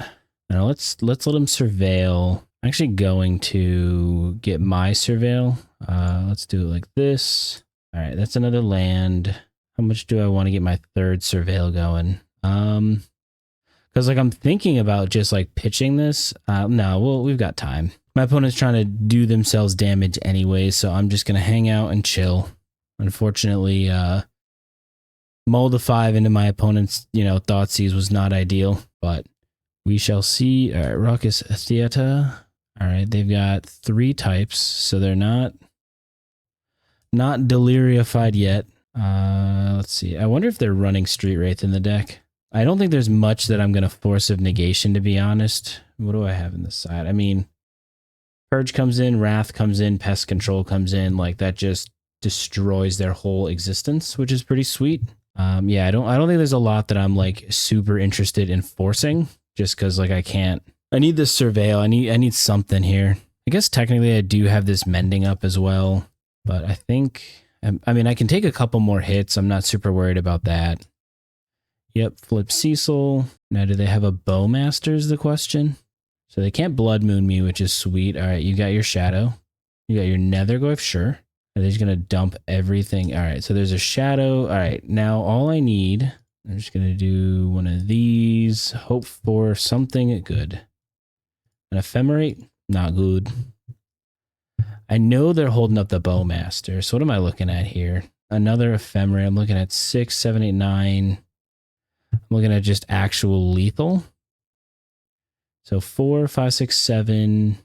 let him surveil. I'm actually going to get my surveil. Let's do it like this. All right, that's another land. How much do I want to get my 3rd surveil going? Because like I'm thinking about just like pitching this. No, well, we've got time. My opponent's trying to do themselves damage anyway, so I'm just going to hang out and chill. Unfortunately, mold a 5 into my opponent's, Thoughtseize was not ideal, but we shall see. All right, Raucous Theater. All right, they've got 3 types, so they're not delirified yet. Let's see. I wonder if they're running Street Wraith in the deck. I don't think there's much that I'm going to Force of Negation, to be honest. What do I have in the side? I mean, Purge comes in, Wrath comes in, Pest Control comes in. Like, that just destroys their whole existence, which is pretty sweet. Yeah, I don't think there's a lot that I'm, like, super interested in forcing, just because, like, I can't. I need this Surveil. I need something here. I guess technically I do have this Mending up as well, but I think... I mean, I can take a couple more hits. I'm not super worried about that. Yep, flip Cecil. Now, do they have a Bowmaster is the question? So they can't Blood Moon me, which is sweet. All right, you got your Shadow. You got your Netherglyph, sure. Are they just going to dump everything? All right, so there's a Shadow. All right, now all I need, I'm just going to do one of these. Hope for something good. An Ephemerate? Not good. I know they're holding up the Bowmaster. So what am I looking at here? Another Ephemerate. I'm looking at 6, 7, 8, 9. I'm looking at just actual lethal. So 4, 5, 6, 7,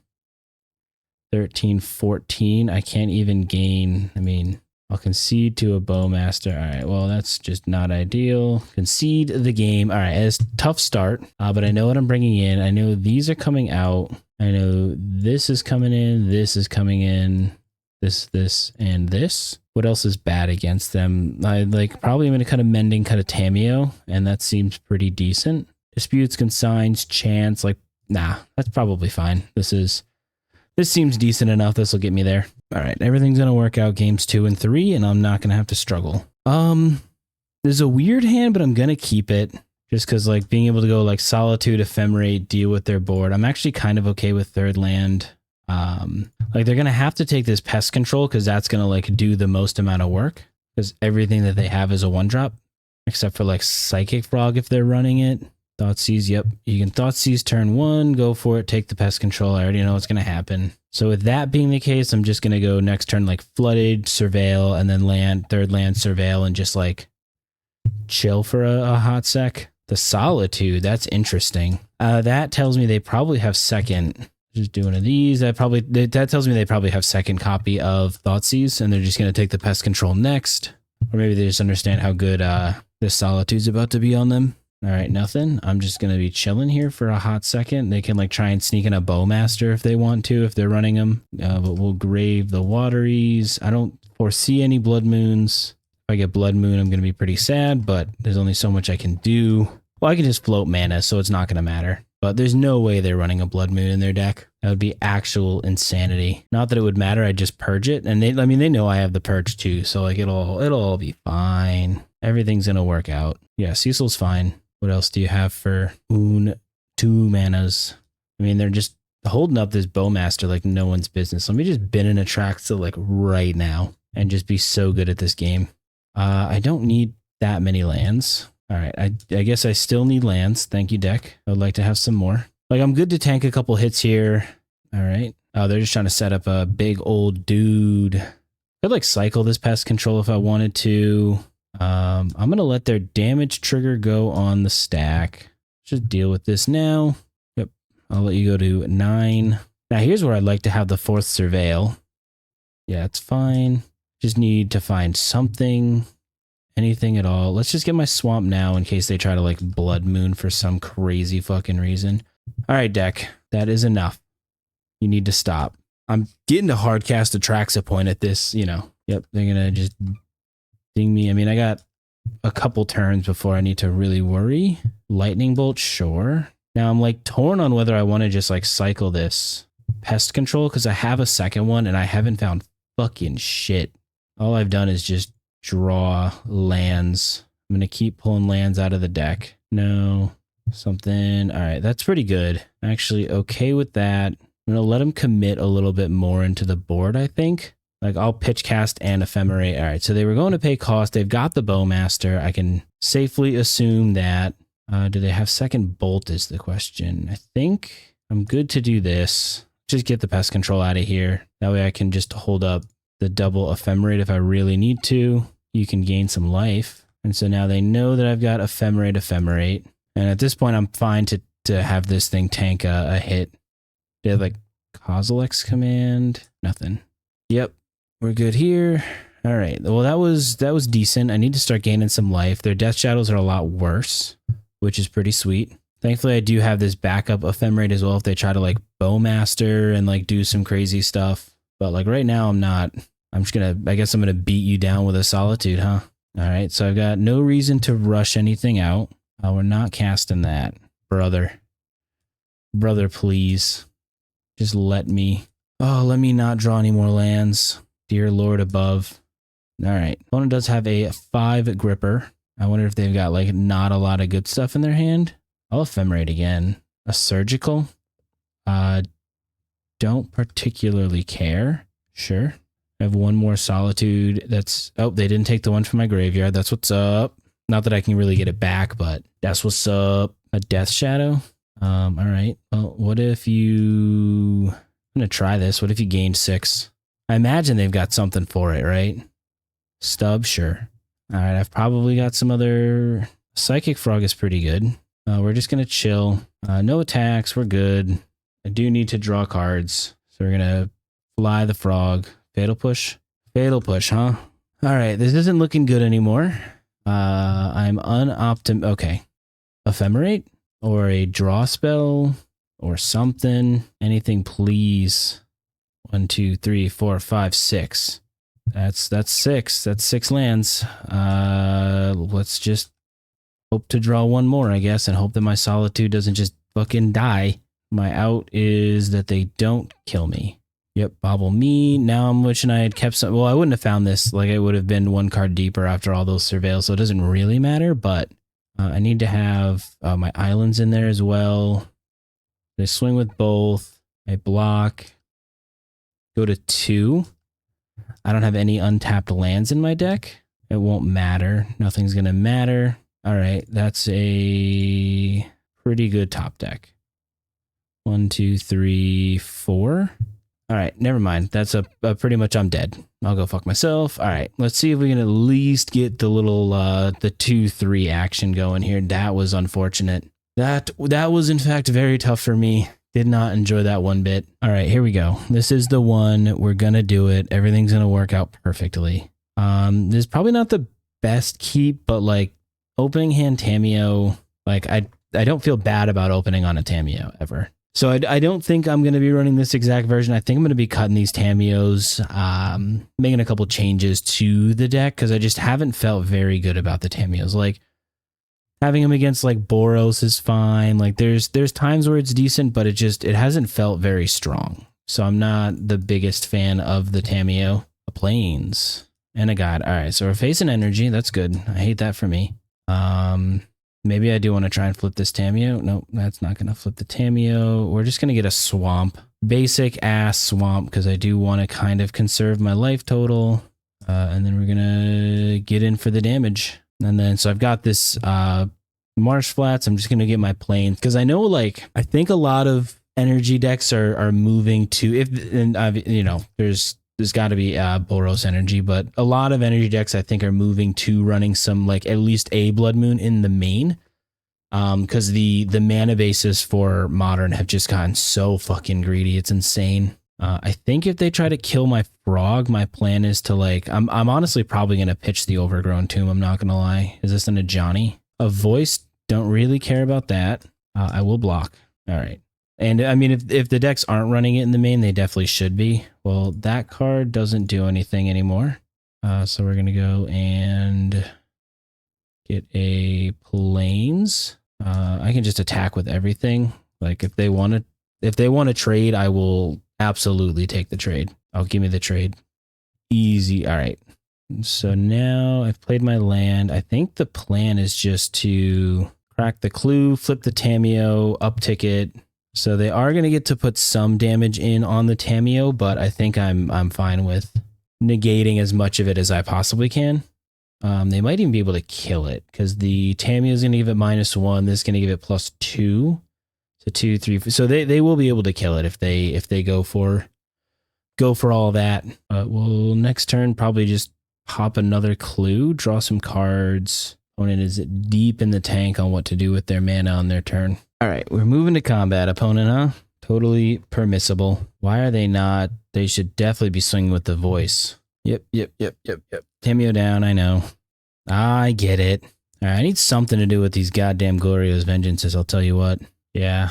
13, 14. I can't even gain. I mean, I'll concede to a Bowmaster. All right, well, that's just not ideal. Concede the game. All right, it's a tough start, but I know what I'm bringing in. I know these are coming out. I know this is coming in. This is coming in. This, and this. What else is bad against them? I probably am going to cut a Mending, cut a Tameo, and that seems pretty decent. Disputes, Consigns, Chance, nah, that's probably fine. This seems decent enough. This will get me there. All right, everything's going to work out games 2 and 3, and I'm not going to have to struggle. There's a weird hand, but I'm going to keep it. Just because, being able to go, Solitude, Ephemerate, deal with their board. I'm actually kind of okay with 3rd land. They're going to have to take this Pest Control because that's going to, do the most amount of work. Because everything that they have is a 1-drop. Except for, Psychic Frog if they're running it. Thoughtseize, yep. You can Thoughtseize turn 1, go for it, take the Pest Control. I already know what's going to happen. So with that being the case, I'm just going to go next turn, Flooded, Surveil, and then 3rd land, Surveil, and just, chill for a hot sec. The Solitude, that's interesting. That tells me they probably have second. Just do one of these. That tells me they probably have second copy of Thoughtseize, and they're just going to take the Pest Control next. Or maybe they just understand how good this Solitude's about to be on them. All right, nothing. I'm just going to be chilling here for a hot second. They can like try and sneak in a Bowmaster if they want to, if they're running them. But we'll grave the Wateries. I don't foresee any Blood Moons. If I get Blood Moon, I'm going to be pretty sad, but there's only so much I can do. Well, I can just float mana, so it's not going to matter. But there's no way they're running a Blood Moon in their deck. That would be actual insanity. Not that it would matter, I'd just purge it. And they know I have the purge too, so like it'll all be fine. Everything's going to work out. Yeah, Cecil's fine. What else do you have for Moon 2 manas? I mean, they're just holding up this Bowmaster like no one's business. Let me just bin an Atraxa like right now and just be so good at this game. I don't need that many lands. All right, I guess I still need lands. Thank you, deck. I would like to have some more. Like, I'm good to tank a couple hits here. All right. Oh, they're just trying to set up a big old dude. I'd like cycle this pest control if I wanted to. I'm going to let their damage trigger go on the stack. Just deal with this now. Yep. I'll let you go to 9. Now, here's where I'd like to have the 4th Surveil. Yeah, it's fine. Just need to find something, anything at all. Let's just get my swamp now in case they try to like Blood Moon for some crazy fucking reason. All right, deck. That is enough. You need to stop. I'm getting to hardcast Atraxa point at this, you know. Yep, they're going to just ding me. I mean, I got a couple turns before I need to really worry. Lightning Bolt, sure. Now I'm like torn on whether I want to just like cycle this pest control because I have a second one and I haven't found fucking shit. All I've done is just draw lands. I'm going to keep pulling lands out of the deck. No, something. All right, that's pretty good. Actually, okay with that. I'm going to let them commit a little bit more into the board, I think. Like, I'll pitch cast and Ephemerate. All right, so they were going to pay cost. They've got the Bowmaster. I can safely assume that. Do they have second bolt is the question. I think I'm good to do this. Just get the pest control out of here. That way I can just hold up the double Ephemerate if I really need to. You can gain some life. And so now they know that I've got Ephemerate. And at this point, I'm fine to have this thing tank a hit. They have like Kozilek's command. Nothing. Yep. We're good here. All right. Well, that was decent. I need to start gaining some life. Their Deathshadows are a lot worse, which is pretty sweet. Thankfully, I do have this backup Ephemerate as well if they try to like Bowmaster and like do some crazy stuff. But like right now, I'm not. I'm just going to, I guess I'm going to beat you down with a Solitude, huh? All right. So I've got no reason to rush anything out. We're not casting that. Brother, please. Just let me. Oh, let me not draw any more lands. Dear Lord above. All right. Opponent does have a 5 gripper. I wonder if they've got like not a lot of good stuff in their hand. I'll Ephemerate again. A surgical. Don't particularly care. Sure. I have one more Solitude. That's, oh, they didn't take the one from my graveyard. That's what's up. Not that I can really get it back, but that's what's up. A Deathshadow. All right. Well, what if you, I'm going to try this. What if you gained 6? I imagine they've got something for it, right? Stub, sure. All right. I've probably got some other, Psychic Frog is pretty good. We're just going to chill. No attacks. We're good. I do need to draw cards. So we're going to fly the frog. Fatal push? Fatal push, huh? All right, this isn't looking good anymore. I'm okay. Ephemerate? Or a draw spell? Or something? Anything, please. 1, 2, 3, 4, 5, 6. That's 6. That's 6 lands. Let's just hope to draw one more, I guess, and hope that my Solitude doesn't just fucking die. My out is that they don't kill me. Yep, bobble me. Now I'm wishing I had kept some. Well, I wouldn't have found this. Like, I would have been 1 card deeper after all those surveils, so it doesn't really matter. But I need to have my islands in there as well. I swing with both. I block. Go to 2. I don't have any untapped lands in my deck. It won't matter. Nothing's going to matter. All right, that's a pretty good top deck. 1, 2, 3, 4. All right, never mind. That's a pretty much I'm dead. I'll go fuck myself. All right, let's see if we can at least get the little the 2-3 action going here. That was unfortunate. That was in fact very tough for me. Did not enjoy that one bit. All right, here we go. This is the one. We're gonna do it. Everything's gonna work out perfectly. This is probably not the best keep, but like opening hand Tamiyo, like I don't feel bad about opening on a Tamiyo ever. So I don't think I'm going to be running this exact version. I think I'm going to be cutting these Tamiyos, making a couple changes to the deck because I just haven't felt very good about the Tamiyos. Like having them against like Boros is fine. Like there's times where it's decent, but it hasn't felt very strong. So I'm not the biggest fan of the Tamiyo. Planes and a god. All right, so we're facing energy. That's good. I hate that for me. Maybe I do want to try and flip this Tamiyo. Nope, that's not going to flip the Tamiyo. We're just going to get a swamp. Basic ass swamp because I do want to kind of conserve my life total. And then we're going to get in for the damage. And then, so I've got this Marsh Flats. I'm just going to get my planes because I know, like, I think a lot of energy decks are moving to, there's got to be Boros energy, but a lot of energy decks I think are moving to running some like at least a Blood Moon in the main, because the mana bases for Modern have just gotten so fucking greedy. It's insane. I think if they try to kill my frog, my plan is to like I'm honestly probably gonna pitch the Overgrown Tomb. I'm not gonna lie. Is this a Johnny? A voice? Don't really care about that. I will block. All right. And I mean, if the decks aren't running it in the main, they definitely should be. Well, that card doesn't do anything anymore. So we're going to go and get a planes. I can just attack with everything. Like if they want to trade, I will absolutely take the trade. Oh, give me the trade. Easy. All right. So now I've played my land. I think the plan is just to crack the clue, flip the Tamiyo, uptick it. So they are going to get to put some damage in on the Tamiyo, but I think I'm fine with negating as much of it as I possibly can. They might even be able to kill it because the Tamiyo is going to give it -1. This is going to give it +2. So 2, 3. So they will be able to kill it if they go for all that. We'll next turn probably just pop another clue, draw some cards. Opponent is deep in the tank on what to do with their mana on their turn. All right, we're moving to combat, opponent, huh? Totally permissible. Why are they not? They should definitely be swinging with the voice. Yep. Tamiyo down, I know. I get it. All right, I need something to do with these goddamn Goryo's vengeances, I'll tell you what. Yeah.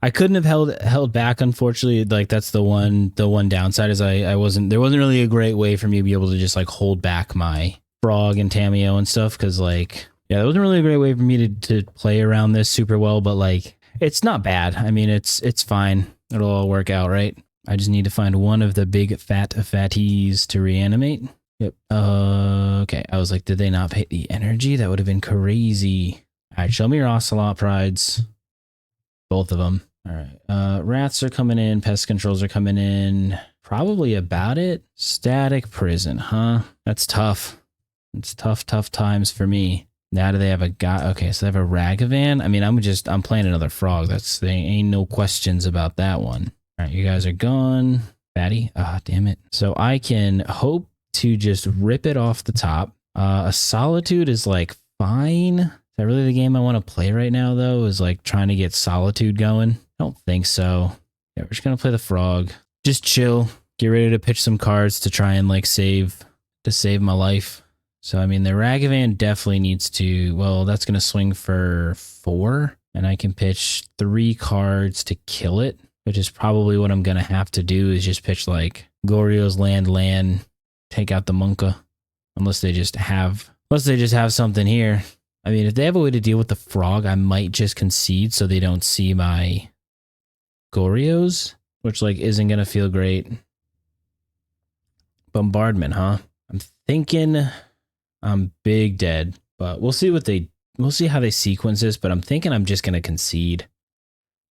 I couldn't have held back, unfortunately. Like that's the one downside is there wasn't really a great way for me to be able to just like hold back my frog and Tamiyo and stuff because like yeah, that wasn't really a great way for me to play around this super well, but like it's not bad. I mean, it's fine. It'll all work out, right? I just need to find one of the big fatties to reanimate. Yep. Okay. I was like, did they not pay the energy? That would have been crazy. All right, show me your Ocelot Prides. Both of them. All right. Rats are coming in. Pest controls are coming in. Probably about it. Static prison, huh? That's tough. It's tough times for me. Now do they have a guy? Okay, so they have a Ragavan. I mean, I'm playing another frog. They ain't no questions about that one. All right, you guys are gone. Fatty. Ah, damn it. So I can hope to just rip it off the top. A Solitude is like fine. Is that really the game I want to play right now though? Is like trying to get Solitude going? I don't think so. Yeah, we're just gonna play the frog. Just chill. Get ready to pitch some cards to try and like save my life. So, I mean, the Ragavan definitely needs to, well, that's going to swing for 4, and I can pitch 3 cards to kill it, which is probably what I'm going to have to do is just pitch like Goryo's land, take out the Munka, unless they just have something here. I mean, if they have a way to deal with the frog, I might just concede so they don't see my Goryos, which like isn't going to feel great. Bombardment, huh? I'm thinking I'm big dead, but we'll see how they sequence this, but I'm thinking I'm just going to concede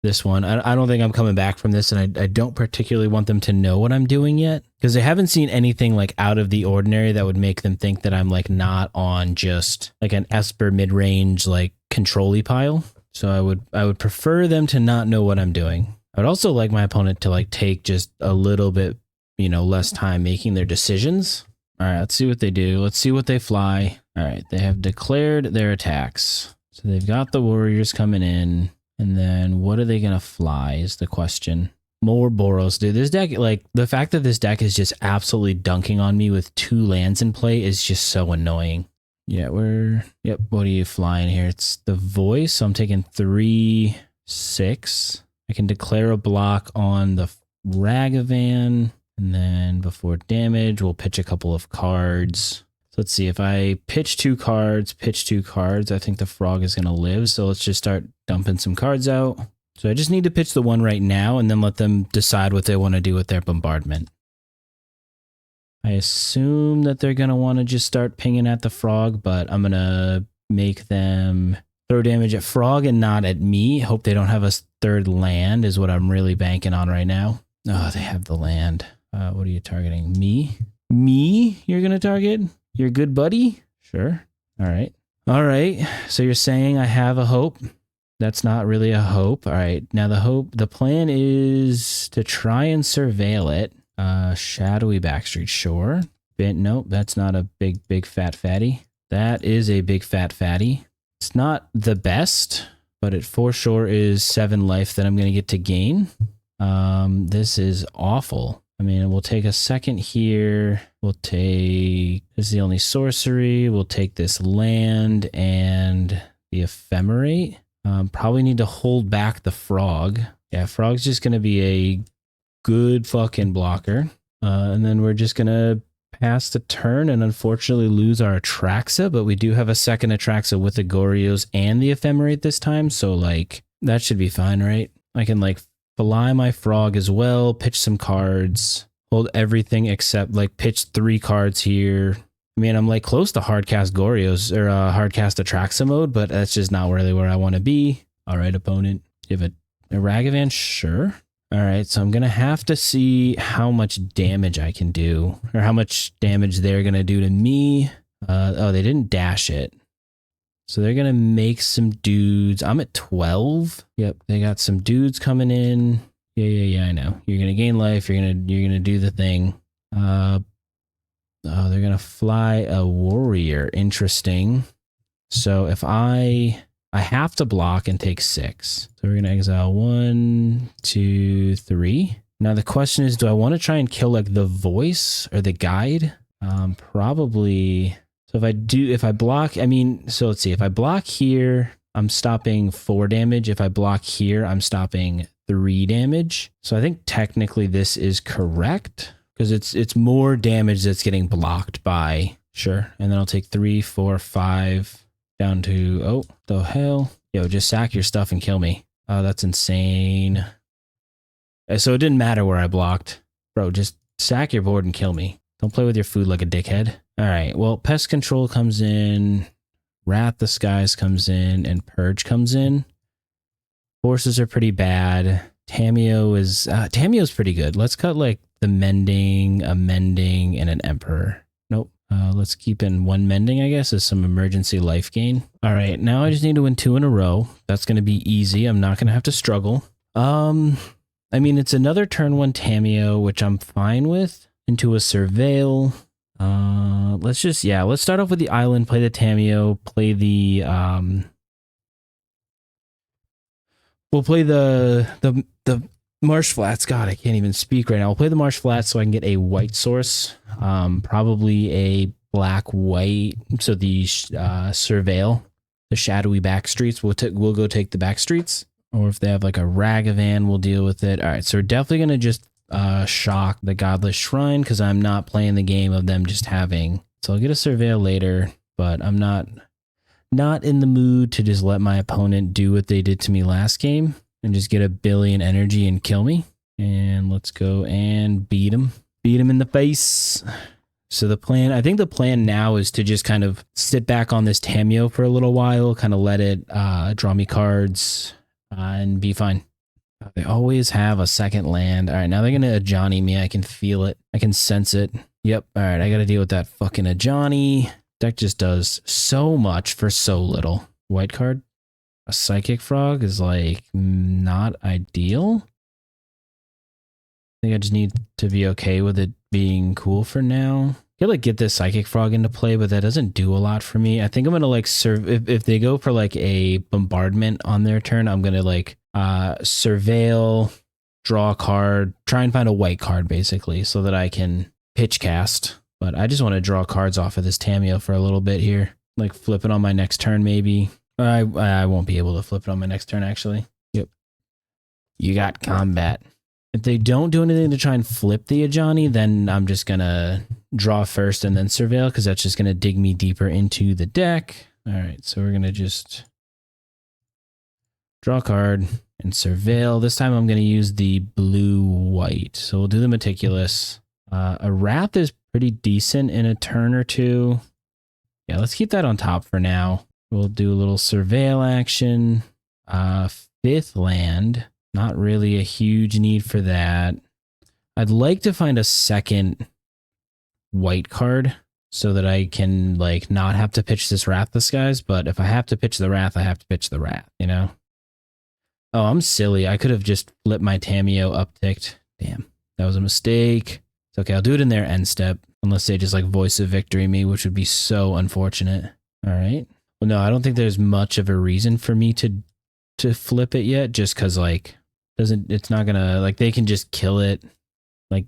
this one. I don't think I'm coming back from this, and I don't particularly want them to know what I'm doing yet, because they haven't seen anything like out of the ordinary that would make them think that I'm like not on just like an Esper midrange like control-y pile. So I would prefer them to not know what I'm doing. I would also like my opponent to like take just a little bit, less time making their decisions. All right, let's see what they do. Let's see what they fly. All right, they have declared their attacks. So they've got the warriors coming in. And then what are they going to fly is the question. More Boros, dude. This deck, like, the fact that this deck is just absolutely dunking on me with 2 lands in play is just so annoying. Yeah, yep, what are you flying here? It's the Voice, so I'm taking 3, 6. I can declare a block on the Ragavan, and then before damage, we'll pitch a couple of cards. So let's see, if I pitch 2 cards, I think the Frog is going to live, so let's just start dumping some cards out. So I just need to pitch the one right now and then let them decide what they want to do with their bombardment. I assume that they're going to want to just start pinging at the Frog, but I'm going to make them throw damage at Frog and not at me. Hope they don't have a 3rd land is what I'm really banking on right now. Oh, they have the land. What are you targeting? Me? Me? You're going to target? Your good buddy? Sure. All right. All right. So you're saying I have a hope? That's not really a hope. All right. Now the plan is to try and surveil it. Shadowy Backstreet, sure. Nope, that's not a big fat fatty. That is a big fat fatty. It's not the best, but it for sure is 7 life that I'm going to get to gain. This is awful. I mean, we'll take a second here. This is the only sorcery. We'll take this land and the Ephemerate. Probably need to hold back the Frog. Yeah, Frog's just going to be a good fucking blocker. And then we're just going to pass the turn and unfortunately lose our Atraxa, but we do have a second Atraxa with the Goryos and the Ephemerate this time, so like that should be fine, right? I can like fly my Frog as well, pitch some cards, hold everything except like pitch 3 cards here. I mean, I'm like close to hardcast Goryos or hardcast Atraxa mode, but that's just not really where I want to be. All right, opponent. You have a Ragavan? Sure. All right, so I'm going to have to see how much damage I can do or how much damage they're going to do to me. Oh, they didn't dash it. So they're going to make some dudes. I'm at 12. Yep, they got some dudes coming in. Yeah, I know. You're going to gain life. You're going to do the thing. Oh, they're going to fly a warrior. Interesting. So if I have to block and take 6. So we're going to exile 1, 2, 3. Now the question is, do I want to try and kill like the Voice or the Guide? Probably. So if I block, I mean, so let's see. If I block here, I'm stopping 4 damage. If I block here, I'm stopping 3 damage. So I think technically this is correct because it's more damage that's getting blocked by, sure. And then I'll take 3, 4, 5 down to, oh, the hell. Yo, just sack your stuff and kill me. Oh, that's insane. So it didn't matter where I blocked. Bro, just sack your board and kill me. Don't play with your food like a dickhead. All right, well, Pest Control comes in, Wrath the Skies comes in, and Purge comes in. Forces are pretty bad. Tameo's pretty good. Let's cut like the Mending, a Mending, and an Emperor. Nope. Let's keep in 1 Mending, I guess, as some emergency life gain. All right, now I just need to win 2 in a row. That's going to be easy. I'm not going to have to struggle. I mean, it's another turn 1 Tameo, which I'm fine with. Into a Surveil. Let's start off with the island, play the Tameo, play the, we'll play the Marsh Flats. God, I can't even speak right now. I'll play the Marsh Flats so I can get a white source, probably a black-white, so the Surveil, the shadowy back streets, we'll go take the back streets, or if they have like a Ragavan, we'll deal with it. All right, so we're definitely going to just shock the Godless Shrine because I'm not playing the game of them just having. So I'll get a Surveil later, but I'm not in the mood to just let my opponent do what they did to me last game and just get a billion energy and kill me. And let's go and beat him. Beat him in the face. So I think the plan now is to just kind of sit back on this Tameo for a little while, kind of let it draw me cards and be fine. They always have a second land. All right, now they're going to Ajani me. I can feel it. I can sense it. Yep. All right, I got to deal with that fucking Ajani. Deck just does so much for so little. White card. A Psychic Frog is like not ideal. I think I just need to be okay with it being cool for now. I could like get this Psychic Frog into play, but that doesn't do a lot for me. I think I'm going to like if they go for like a bombardment on their turn, I'm going to like Surveil, draw a card, try and find a white card basically so that I can pitch cast. But I just want to draw cards off of this Tamiyo for a little bit here. Like flip it on my next turn maybe. I won't be able to flip it on my next turn actually. Yep. You got combat. If they don't do anything to try and flip the Ajani, then I'm just going to draw first and then surveil because that's just going to dig me deeper into the deck. All right, so we're going to just draw a card and surveil. This time I'm going to use the blue-white. So we'll do the Meticulous. A Wrath is pretty decent in a turn or two. Yeah, let's keep that on top for now. We'll do a little surveil action. 5th land. Not really a huge need for that. I'd like to find a second white card so that I can like not have to pitch this Wrath Disguise, but if I have to pitch the Wrath, I have to pitch the Wrath, you know? Oh, I'm silly. I could have just flipped my Tamiyo upticked. Damn, that was a mistake. It's okay, I'll do it in their end step, unless they just like Voice of Victory me, which would be so unfortunate. All right. Well, no, I don't think there's much of a reason for me to flip it yet, just because like it's not gonna like they can just kill it, like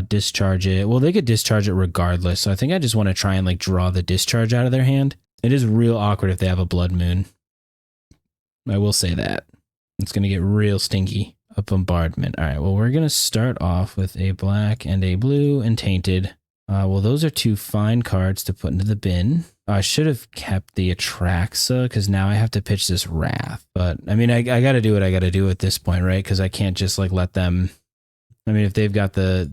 discharge it. Well, they could discharge it regardless. So I think I just want to try and like draw the discharge out of their hand. It is real awkward if they have a Blood Moon. I will say that. It's gonna get real stinky. A bombardment. All right, well, we're gonna start off with a black and a blue and tainted. Well, those are two fine cards to put into the bin. I should have kept the Atraxa because now I have to pitch this Wrath. But I mean, I got to do what I got to do at this point, right? Because I can't just like let them. I mean, if they've got the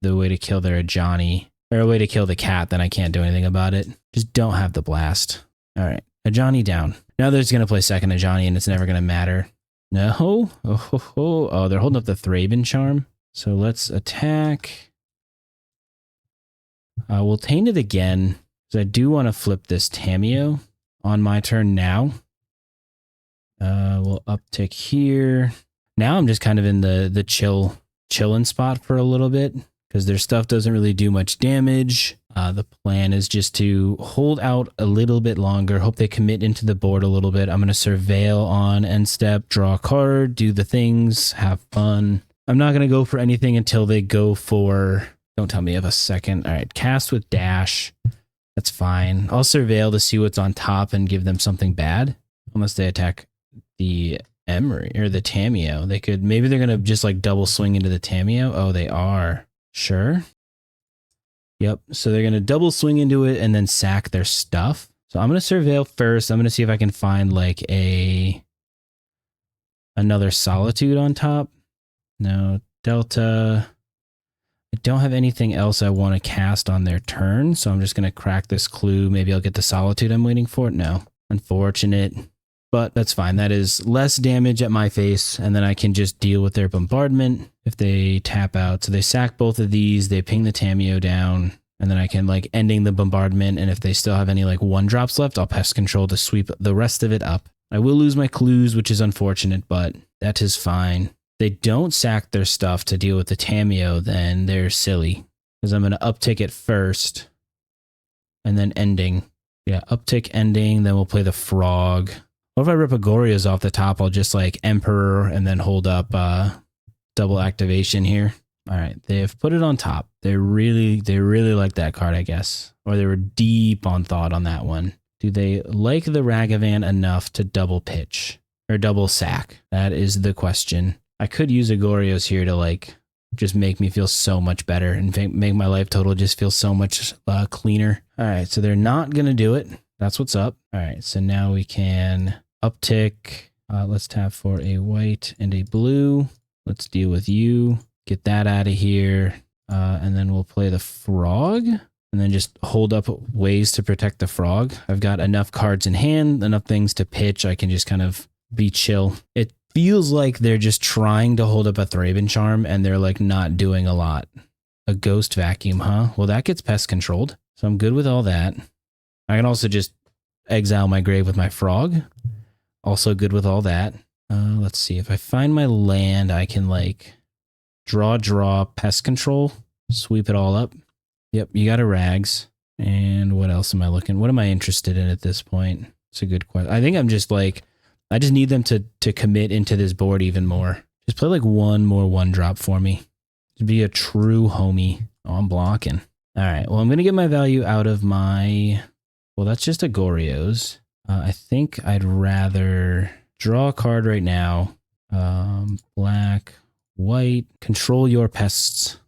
way to kill their Ajani or a way to kill the cat, then I can't do anything about it. Just don't have the blast. All right, Ajani down. Now they're just gonna play second Ajani, and it's never gonna matter. No. Oh, they're holding up the Thraben Charm. So let's attack. We'll taint it again. So I do want to flip this Tamiyo on my turn now. We'll uptick here. Now I'm just kind of in the chillin' spot for a little bit because their stuff doesn't really do much damage. The plan is just to hold out a little bit longer. Hope they commit into the board a little bit. I'm going to surveil on end step, draw a card, do the things, have fun. I'm not going to go for anything until they go for... Don't tell me you have a second. All right, cast with dash. That's fine. I'll surveil to see what's on top and give them something bad. Unless they attack the Ephemerate or the Tamiyo. They could... Maybe they're going to just like double swing into the Tamiyo. Oh, they are. Sure. Yep. So they're going to double swing into it and then sack their stuff. So I'm going to surveil first. I'm going to see if I can find like another Solitude on top. No. Delta. I don't have anything else I want to cast on their turn. So I'm just going to crack this clue. Maybe I'll get the Solitude I'm waiting for. No. Unfortunate. But that's fine. That is less damage at my face. And then I can just deal with their bombardment if they tap out. So they sack both of these. They ping the Tamiyo down. And then I can like ending the bombardment. And if they still have any like 1-drops left, I'll pest control to sweep the rest of it up. I will lose my clues, which is unfortunate, but that is fine. They don't sack their stuff to deal with the Tamiyo, then they're silly. Because I'm going to uptick it first. And then ending. Yeah, uptick ending. Then we'll play the frog. Or if I rip a Goryo's off the top, I'll just like Emperor and then hold up double activation here. All right, they've put it on top. They really like that card, I guess. Or they were deep on thought on that one. Do they like the Ragavan enough to double pitch or double sack? That is the question. I could use a Goryo's here to like just make me feel so much better and make my life total just feel so much cleaner. All right, so they're not going to do it. That's what's up. All right, so now we can uptick. Let's tap for a white and a blue. Let's deal with you. Get that out of here. And then we'll play the frog. And then just hold up ways to protect the frog. I've got enough cards in hand, enough things to pitch. I can just kind of be chill. It feels like they're just trying to hold up a Thraben Charm and they're like not doing a lot. A Ghost Vacuum, huh? Well, that gets pest controlled. So I'm good with all that. I can also just exile my grave with my frog. Also good with all that. Let's see. If I find my land, I can like draw, pest control, sweep it all up. Yep, you got a Rags. And what else am I looking? What am I interested in at this point? It's a good question. I think I'm just like, I just need them to commit into this board even more. Just play like one more 1-drop for me. To be a true homie. Oh, I'm blocking. All right. Well, I'm going to get my value out of my... Well, that's just a Goryo's. I think I'd rather draw a card right now. Black, white. Control your pests.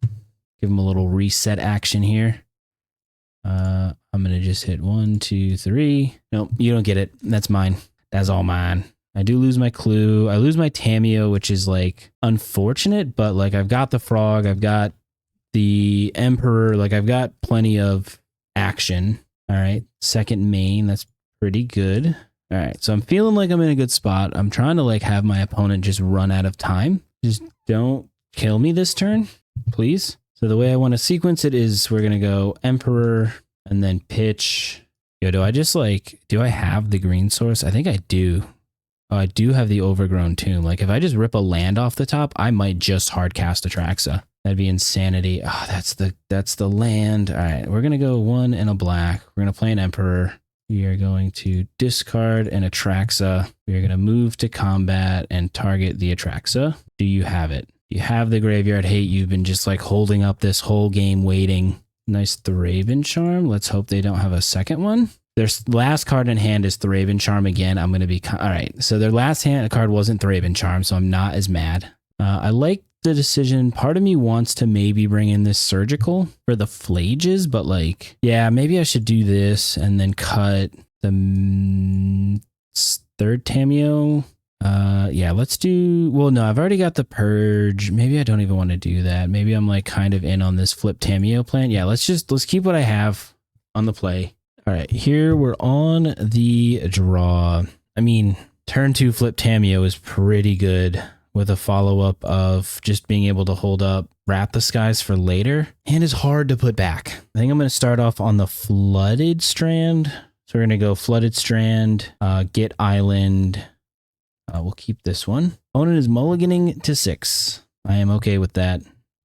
Give them a little reset action here. I'm going to just hit 1, 2, 3. Nope, you don't get it. That's mine. That's all mine. I do lose my clue. I lose my Tamiyo, which is like unfortunate, but like I've got the frog, I've got the emperor, like I've got plenty of action. All right, second main, that's pretty good. All right, so I'm feeling like I'm in a good spot. I'm trying to like have my opponent just run out of time. Just don't kill me this turn, please. So the way I want to sequence it is we're going to go emperor and then pitch. Yo, do I just like, do I have the green source? I think I do. Oh, I do have the Overgrown Tomb. Like if I just rip a land off the top, I might just hard cast Atraxa. That'd be insanity. Oh, that's the land. All right, we're gonna go 1 and a black. We're gonna play an emperor. We are going to discard an Atraxa. We are gonna move to combat and target the Atraxa. Do you have it? You have the Graveyard Hate. You've been just like holding up this whole game waiting. Nice Thraben Charm. Let's hope they don't have a second one. Their last card in hand is Thraben Charm again. I'm going to be... All right, so their last hand card wasn't Thraben Charm, so I'm not as mad. I like the decision. Part of me wants to maybe bring in this Surgical for the Flages, but like, yeah, maybe I should do this and then cut the third Tamiyo. Yeah, let's do... Well, no, I've already got the Purge. Maybe I don't even want to do that. Maybe I'm like kind of in on this flip Tamiyo plan. Yeah, let's keep what I have on the play. All right, here we're on the draw. I mean, turn 2 flip Tamiyo is pretty good with a follow-up of just being able to hold up Wrath the Skies for later. And is hard to put back. I think I'm going to start off on the Flooded Strand. So we're going to go Flooded Strand, get Island. We'll keep this one. Opponent is mulliganing to 6. I am okay with that.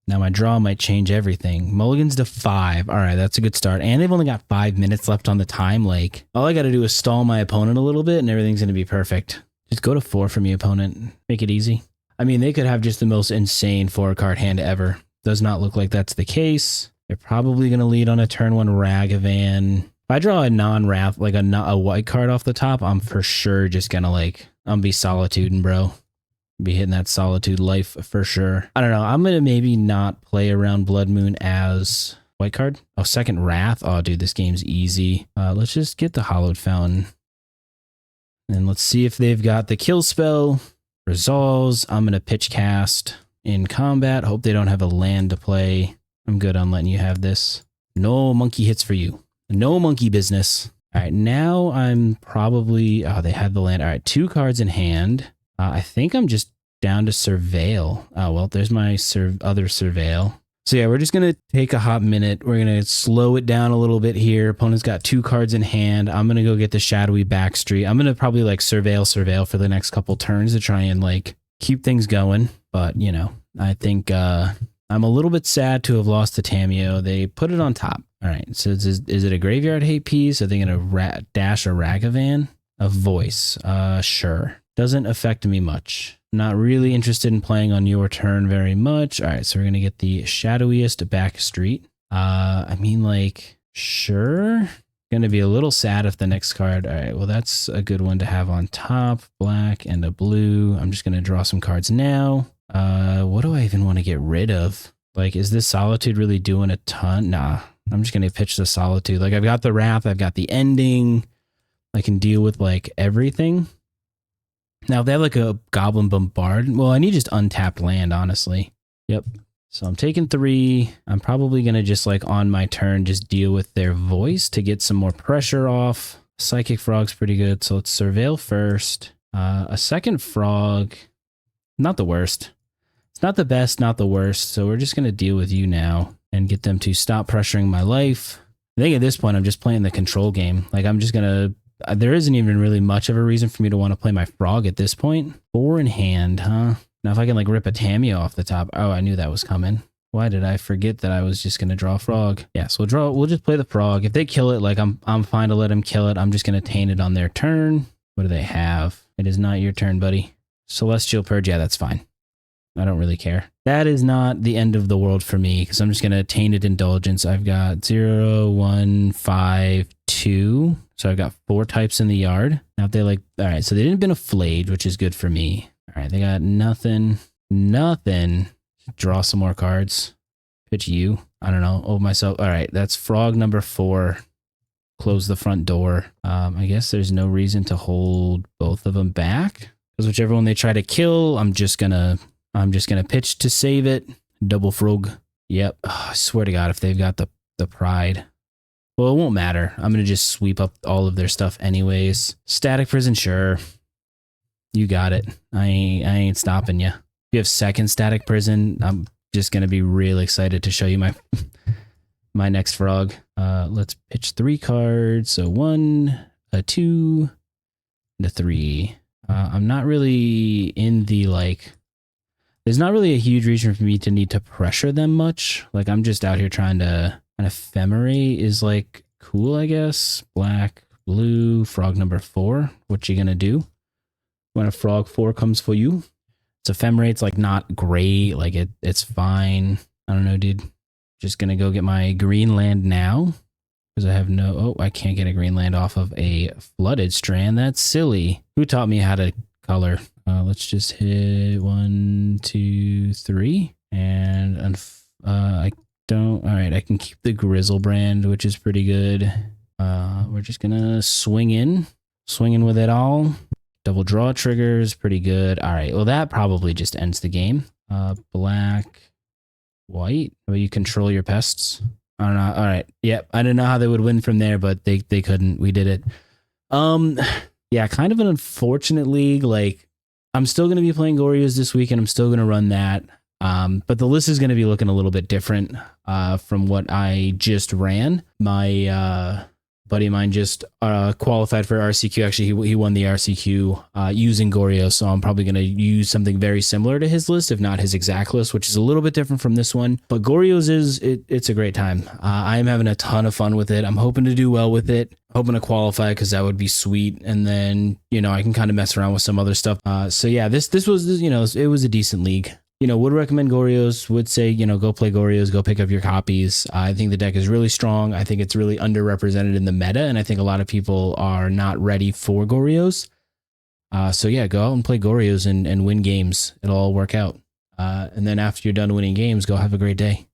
Now my draw might change everything. Mulligans to 5. All right, that's a good start. And they've only got 5 minutes left on the time. Like, all I got to do is stall my opponent a little bit and everything's going to be perfect. Just go to 4 for me, opponent. Make it easy. I mean, they could have just the most insane 4-card hand ever. Does not look like that's the case. They're probably going to lead on a turn 1 Ragavan. If I draw a non-Wrath, like a white card off the top, I'm for sure just going to like, I'm going to be solituding, bro. Be hitting that Solitude life for sure. I don't know. I'm going to maybe not play around Blood Moon as white card. Oh, second Wrath. Oh, dude, this game's easy. Let's just get the Hallowed Fountain. And let's see if they've got the kill spell. Resolves. I'm going to pitch cast in combat. Hope they don't have a land to play. I'm good on letting you have this. No monkey hits for you. No monkey business. All right, now I'm probably... Oh, they had the land. All right, 2 cards in hand. I think I'm just down to Surveil. Oh, well, there's my other Surveil. So yeah, we're just going to take a hot minute. We're going to slow it down a little bit here. Opponent's got 2 cards in hand. I'm going to go get the Shadowy Backstreet. I'm going to probably like Surveil for the next couple turns to try and like keep things going. But, you know, I think I'm a little bit sad to have lost to Tamiyo. They put it on top. All right, so is it a Graveyard Hate piece? Are they going to dash a Ragavan? A Voice. Sure. Doesn't affect me much. Not really interested in playing on your turn very much. All right, so we're going to get the Shadowiest Backstreet. I mean, like, sure. Going to be a little sad if the next card... All right, well, that's a good one to have on top. Black and a blue. I'm just going to draw some cards now. What do I even want to get rid of? Like, is this Solitude really doing a ton? Nah, I'm just going to pitch the Solitude. Like, I've got the Wrath. I've got the Ending. I can deal with, like, everything. Now, if they have like a Goblin Bombard, well, I need just untapped land, honestly. Yep. So I'm taking 3. I'm probably going to just like on my turn, just deal with their Voice to get some more pressure off. Psychic Frog's pretty good. So let's Surveil first. A second Frog, not the worst. It's not the best, not the worst. So we're just going to deal with you now and get them to stop pressuring my life. I think at this point, I'm just playing the control game. Like I'm just going to... There isn't even really much of a reason for me to want to play my Frog at this point. 4 in hand, huh? Now if I can like rip a Tamiyo off the top. Oh, I knew that was coming. Why did I forget that I was just going to draw a Frog? Yeah, so we'll just play the Frog. If they kill it, like I'm fine to let them kill it. I'm just going to taint it on their turn. What do they have? It is not your turn, buddy. Celestial Purge, yeah, that's fine. I don't really care. That is not the end of the world for me because I'm just going to Tainted Indulgence. I've got 0, 1, 5, 2. So I've got 4 types in the yard. Now if they like, all right, so they didn't been a flayed, which is good for me. All right, they got nothing. Draw some more cards. Pitch you. I don't know. Oh, myself. All right, that's frog number 4. Close the front door. I guess there's no reason to hold both of them back because whichever one they try to kill, I'm just gonna pitch to save it. Double frog. Yep. Oh, I swear to God, if they've got the pride. Well, it won't matter. I'm going to just sweep up all of their stuff anyways. Static Prison, sure. You got it. I ain't stopping you. If you have second Static Prison, I'm just going to be really excited to show you my my next frog. Let's pitch 3 cards. So 1, a 2, and a 3. I'm not really in the like... There's not really a huge reason for me to need to pressure them much. Like, I'm just out here trying to... An Ephemerate is, like, cool, I guess. Black, blue, frog number 4. What you gonna do when a frog 4 comes for you? It's Ephemerate's, like, not great. Like, it's fine. I don't know, dude. Just gonna go get my green land now. Because I have no... Oh, I can't get a green land off of a Flooded Strand. That's silly. Who taught me how to color? Let's just hit 1, 2, 3. And I don't... All right, I can keep the Griselbrand, which is pretty good. We're just gonna swing in with it all. Double draw triggers, pretty good. All right, well, that probably just ends the game. Black, white. How about you control your pests? I don't know. All right. Yep. I didn't know how they would win from there, but they couldn't. We did it. Yeah, kind of an unfortunate league. Like, I'm still going to be playing Goryos this week, and I'm still going to run that. But the list is going to be looking a little bit different from what I just ran. My buddy of mine just qualified for RCQ. Actually, he won the RCQ using Goryo, so I'm probably going to use something very similar to his list, if not his exact list, which is a little bit different from this one. But Goryo's it's a great time. I'm having a ton of fun with it. I'm hoping to do well with it. Hoping to qualify because that would be sweet. And then, I can kind of mess around with some other stuff. So yeah, this was, it was a decent league. Would recommend Goryos, would say, go play Goryos, go pick up your copies. I think the deck is really strong. I think it's really underrepresented in the meta, and I think a lot of people are not ready for Goryos. So yeah, go out and play Goryos and win games. It'll all work out. And then after you're done winning games, go have a great day.